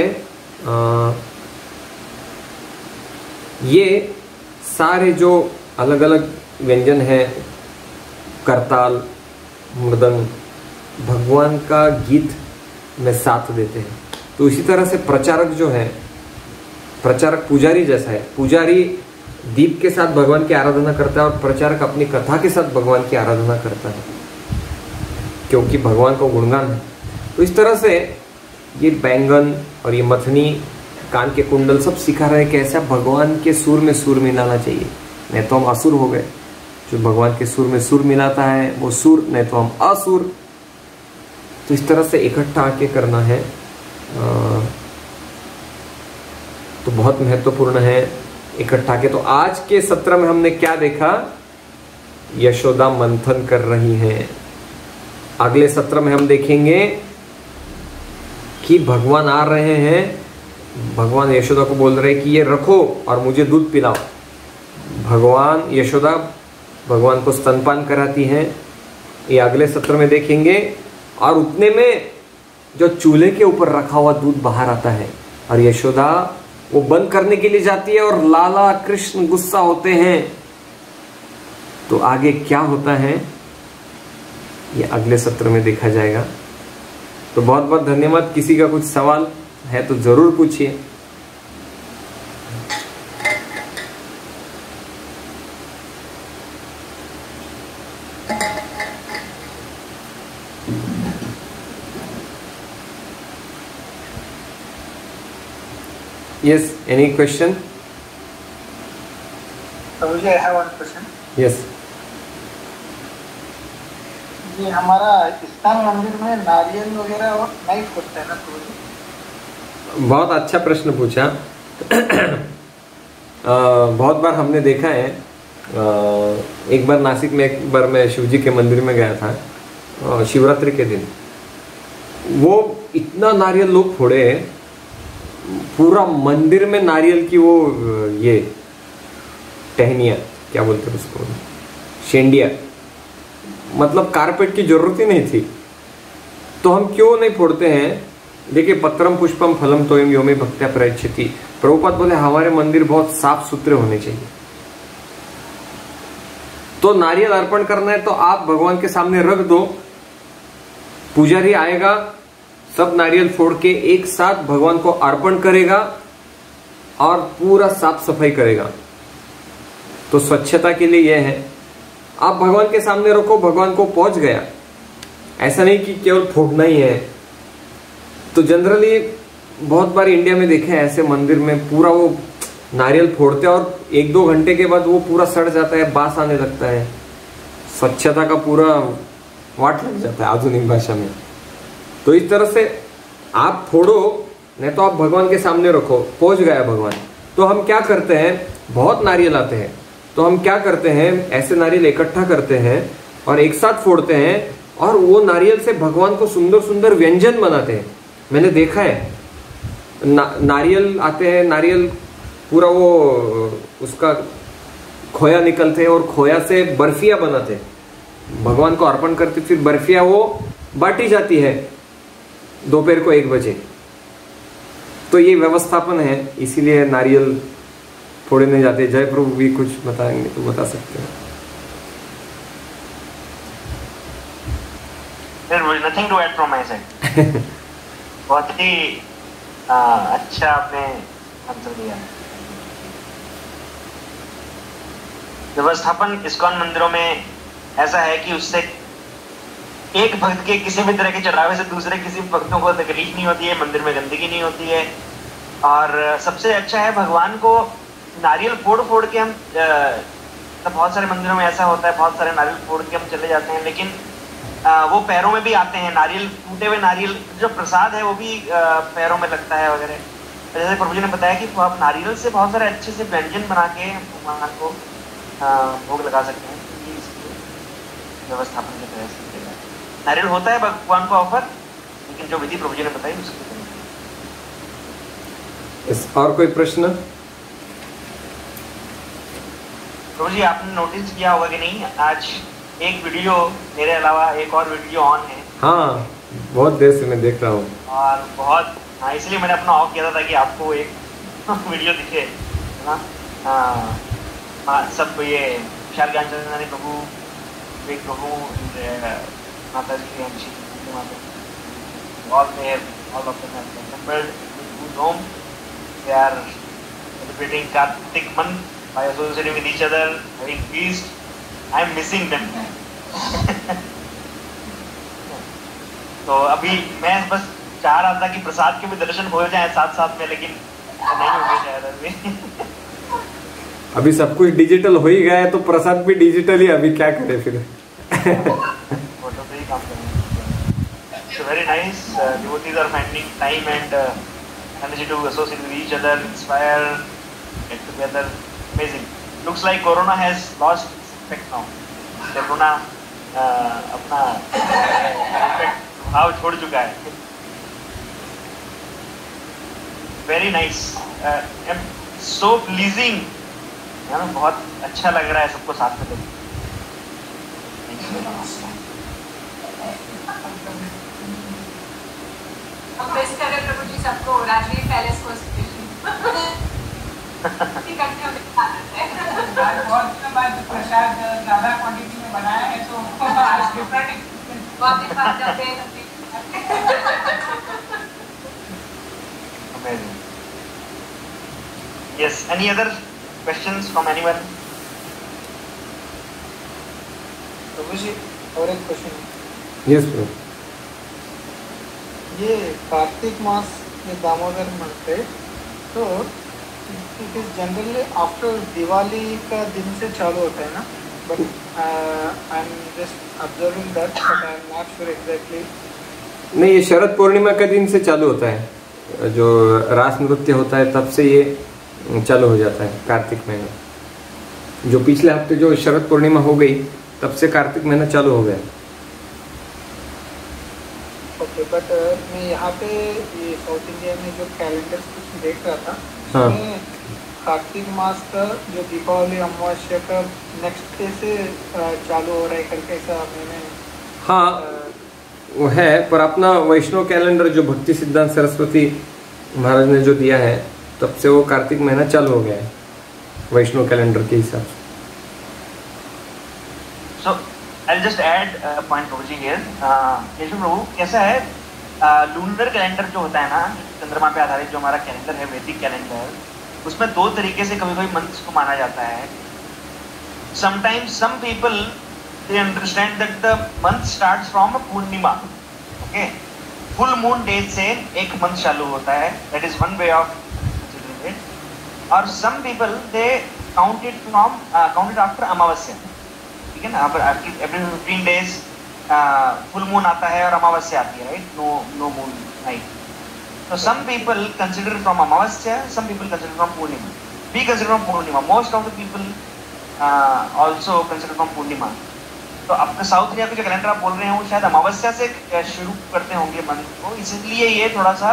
ये सारे जो अलग अलग व्यंजन हैं, करताल, मृदंग, भगवान का गीत में साथ देते हैं। तो इसी तरह से प्रचारक जो है, प्रचारक पुजारी जैसा है। पुजारी दीप के साथ भगवान की आराधना करता है और प्रचारक अपनी कथा के साथ भगवान की आराधना करता है, क्योंकि भगवान का गुणगान है। तो इस तरह से ये बैंगन और ये मथनी, कान के कुंडल सब सिखा रहे हैं कैसे भगवान के सुर में सुर मिलाना चाहिए, नहीं तो हम असुर हो गए। जो भगवान के सुर में सुर मिलाता है वो सुर, नहीं तो हम असुर। तो इस तरह से इकट्ठा आके करना है। तो बहुत महत्वपूर्ण है इकट्ठा के। तो आज के सत्र में हमने क्या देखा? यशोदा मंथन कर रही हैं। अगले सत्र में हम देखेंगे कि भगवान आ रहे हैं भगवान यशोदा को बोल रहे हैं कि ये रखो और मुझे दूध पिलाओ। भगवान यशोदा भगवान को स्तनपान कराती हैं, ये अगले सत्र में देखेंगे। और उतने में जो चूल्हे के ऊपर रखा हुआ दूध बाहर आता है और यशोदा वो बंद करने के लिए जाती है और लाला कृष्ण गुस्सा होते हैं। तो आगे क्या होता है ये अगले सत्र में देखा जाएगा। तो बहुत बहुत धन्यवाद। किसी का कुछ सवाल है तो जरूर पूछिए। Yes, any question? Prabhuji, I have one question. Yes. ये हमारा इस्लाम मंदिर में नारियल वगैरह नहीं फोड़ते हैं ना प्रभुजी? बहुत अच्छा प्रश्न पूछा। बहुत बार हमने देखा है। एक बार नासिक में, एक बार मैं शिवजी के मंदिर में गया था शिवरात्रि के दिन। वो इतना नारियल लोग फोड़े, पूरा मंदिर में नारियल की वो ये टहनियाँ, क्या बोलते हैं उसको, शेंडिया, मतलब कारपेट की जरूरत ही नहीं थी। तो हम क्यों नहीं फोड़ते हैं? देखिए, पत्रम पुष्पम फलम तोयम योमे भक्त्या प्रयच्छति। प्रभुपाद बोले हमारे मंदिर बहुत साफ सुथरे होने चाहिए। तो नारियल अर्पण करना है तो आप भगवान के सामने रख दो, पुजारी आएगा, सब नारियल फोड़ के एक साथ भगवान को अर्पण करेगा और पूरा साफ सफाई करेगा। तो स्वच्छता के लिए यह है, आप भगवान के सामने रखो, भगवान को पहुंच गया। ऐसा नहीं कि केवल फोड़ना ही है। तो जनरली बहुत बार इंडिया में देखे ऐसे मंदिर में पूरा वो नारियल फोड़ते हैं और 1-2 घंटे के बाद वो पूरा सड़ जाता है, बास आने लगता है, स्वच्छता का पूरा वाट लग जाता है आधुनिक भाषा में। तो इस तरह से आप फोड़ो, नहीं तो आप भगवान के सामने रखो, पहुंच गया भगवान। तो हम क्या करते हैं, बहुत नारियल आते हैं तो हम क्या करते हैं, ऐसे नारियल इकट्ठा करते हैं और एक साथ फोड़ते हैं और वो नारियल से भगवान को सुंदर सुंदर व्यंजन बनाते हैं। मैंने देखा है नारियल आते हैं, नारियल पूरा वो उसका खोया निकलते हैं और खोया से बर्फियां बनाते हैं, भगवान को अर्पण करते, फिर बर्फियां वो बांटी जाती है दोपहर को 1 बजे। तो ये व्यवस्थापन है, इसीलिए नारियल फोड़े नहीं जाते। जय प्रभु भी कुछ बताएंगे तो बता सकते हैं। Nothing to add from my side. बहुत ही अच्छा आपने आंसर दिया। व्यवस्थापन इस्कॉन मंदिरों में ऐसा है कि उससे एक भक्त के किसी भी तरह के चढ़ावे से दूसरे किसी भक्तों को तकलीफ नहीं होती है, मंदिर में गंदगी नहीं होती है। और सबसे अच्छा है, भगवान को नारियल फोड़ फोड़ के हम तो बहुत सारे मंदिरों में ऐसा होता है, बहुत सारे नारियल फोड़ के हम चले जाते हैं, लेकिन वो पैरों में भी आते हैं नारियल, टूटे हुए नारियल। जो प्रसाद है वो भी पैरों में लगता है वगैरह। जैसे प्रभु जी ने बताया कि आप नारियल से बहुत सारे अच्छे से व्यंजन बना के भगवान को भोग लगा सकते हैं। व्यवस्थापन की तरह से नारियल होता है भगवान को ऑफर, लेकिन जो विधि प्रभु जी ने बताई उसकी और कोई प्रश्न? प्रभु जी, आपने नोटिस किया होगा कि नहीं, आज एक वीडियो मेरे अलावा एक और वीडियो ऑन है। हाँ, बहुत देर से मैं देख रहा हूँ और बहुत, हाँ, इसलिए मैंने अपना ऑफ किया था ताकि आपको एक वीडियो दिखे, है ना। हाँ, सब ये विशाल ज्ञानचंद्र प्रभु, विवेक प्रभु, माता जी माता, all there, all of them have assembled in Rome. They are celebrating Kartik month by associating with each other, having feast. I am missing them. तो अभी मैं बस चाह रहा था कि प्रसाद के भी दर्शन हो जाएं साथ साथ में, लेकिन नहीं होंगे शायद अभी सब कुछ डिजिटल हो ही गया है, तो प्रसाद भी डिजिटल ही, अभी क्या करें फिर। फोटो पे ही काम करेंगे। So very nice. Devotees are finding time and energy to associate with each other, inspire, get together. Amazing. Looks like Corona has lost its effect now. Corona अपना effect प्रभाव छोड़ चुका है। वेरी नाइस, सो pleasing, है ना, बहुत अच्छा लग रहा है सबको साथ में। अब मिस करें प्रभु जी सबको, राजवीर पैलेस को बहुत दिनों बाद प्रसाद ज्यादा क्वांटिटी में बनाया है, तो आज डिफरेंट बहुत दिन बाद जब दे Amazing. Yes, any other questions from anyone? प्रभु जी और एक क्वेश्चन। Yes bro. ये कार्तिक मास ये दामोदर मंथ है, तो it is generally after Diwali का दिन से चालू होता है ना, but I am just observing that, but I am not sure exactly. नहीं, ये शरद पूर्णिमा के दिन से चालू होता है, जो रास नृत्य होता है तब से ये चालू हो जाता है कार्तिक महीना। जो पिछले हफ्ते जो शरद पूर्णिमा हो गई तब से कार्तिक महीना चालू हो गया। ओके, बट मैं यहाँ पे ये साउथ इंडिया में जो कैलेंडर कुछ देख रहा था, हाँ। उसमें कार्तिक मास का जो दीपावली अमावस्या का नेक्स्ट डे से चालू हो रहा है करके, ऐसा मैंने हाँ वो है, पर अपना वैष्णव कैलेंडर जो भक्ति सिद्धांत सरस्वती महाराज ने जो दिया है तब से वो कार्तिक महीना चालू हो गया है वैष्णव कैलेंडर के हिसाब से। So I'll just add a point over here. Keshav प्रभु, कैसा है, लूनर कैलेंडर जो होता है ना, चंद्रमा पे आधारित जो हमारा कैलेंडर है, वैदिक कैलेंडर, उसमें दो तरीके से कभी कभी मंथ्स को माना जाता है। Sometimes some people they understand that the month starts from a Purnima, okay? Full moon days से एक मंथ चालू होता है, that is one way of considering it. और some people they count it after अमावस्या, ठीक है ना, every 15 days फुल मून आता है और अमावस्या आती है, right, no moon night. So some people consider from Amavasya, some people consider from Purnima, we consider from Purnima, most of the people also consider from पूर्णिमा। तो आपका साउथ इंडिया का जो कैलेंडर आप बोल रहे हैं वो शायद अमावस्या से शुरू करते होंगे मंथ को, इसलिए ये थोड़ा सा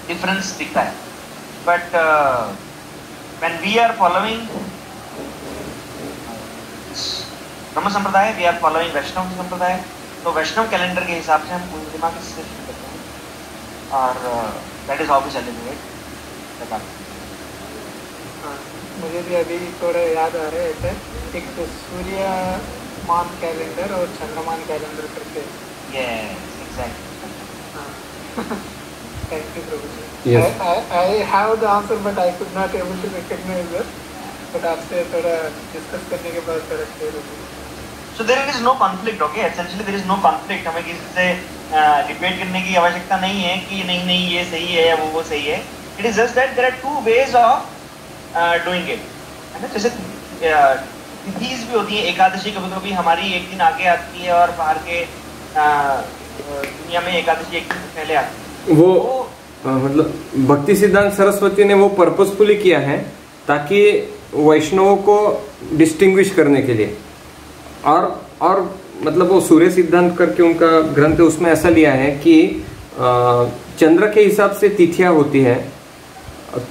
डिफरेंस दिखता है। But when we are following Brahma Sampradaya, we are following वैष्णव संप्रदाय, तो वैष्णव कैलेंडर के हिसाब से हम पूर्णिमा के से शुरू करते हैं, और that is how we celebrate. मुझे भी अभी थोड़ा याद आ रहा है, एक तो सूर्यमान कैलेंडर और चंद्रमान कैलेंडर करके। Yes, exactly. थैंक यू प्रभु जी। Yes. I have the answer but I could not able to recognize it, but आपसे थोड़ा डिस्कस करने के बाद थोड़ा क्लियर हो गया। So there is no conflict, okay? Essentially there is no conflict. हमें किसी से डिबेट करने की आवश्यकता नहीं है कि नहीं ये सही है या वो सही है। It is just that there are two ways of doing it, है ना? जैसे तिथिज भी होती है, एकादशी कभी-कभी हमारी एक दिन आगे आती है और बाहर के दुनिया में एकादशी एक दिन पहले आती है। वो मतलब भक्ति सिद्धांत सरस्वती ने वो पर्पसफुली किया है ताकि वैष्णवों को डिस्टिंग्विश करने के लिए, और मतलब वो सूर्य सिद्धांत करके उनका ग्रंथ है, उसमें ऐसा लिया है कि चंद्र के हिसाब से तिथियां होती है,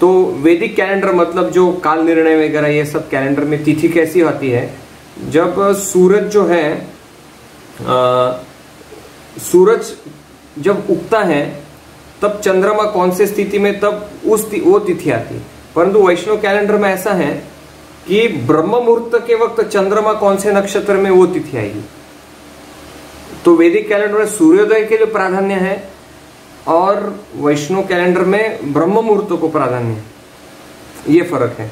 तो वैदिक कैलेंडर मतलब जो काल निर्णय वगैरह ये सब कैलेंडर में तिथि कैसी होती है, जब सूरज जो है सूरज जब उगता है तब चंद्रमा कौन से स्थिति में, तब वो तिथि आती है। परंतु वैष्णव कैलेंडर में ऐसा है कि ब्रह्म मुहूर्त के वक्त चंद्रमा कौन से नक्षत्र में वो तिथि आएगी। तो वैदिक कैलेंडर में सूर्योदय के लिए प्राधान्य है और वैष्णव कैलेंडर में ब्रह्म मुहूर्त को प्राधान्य है, ये फर्क है।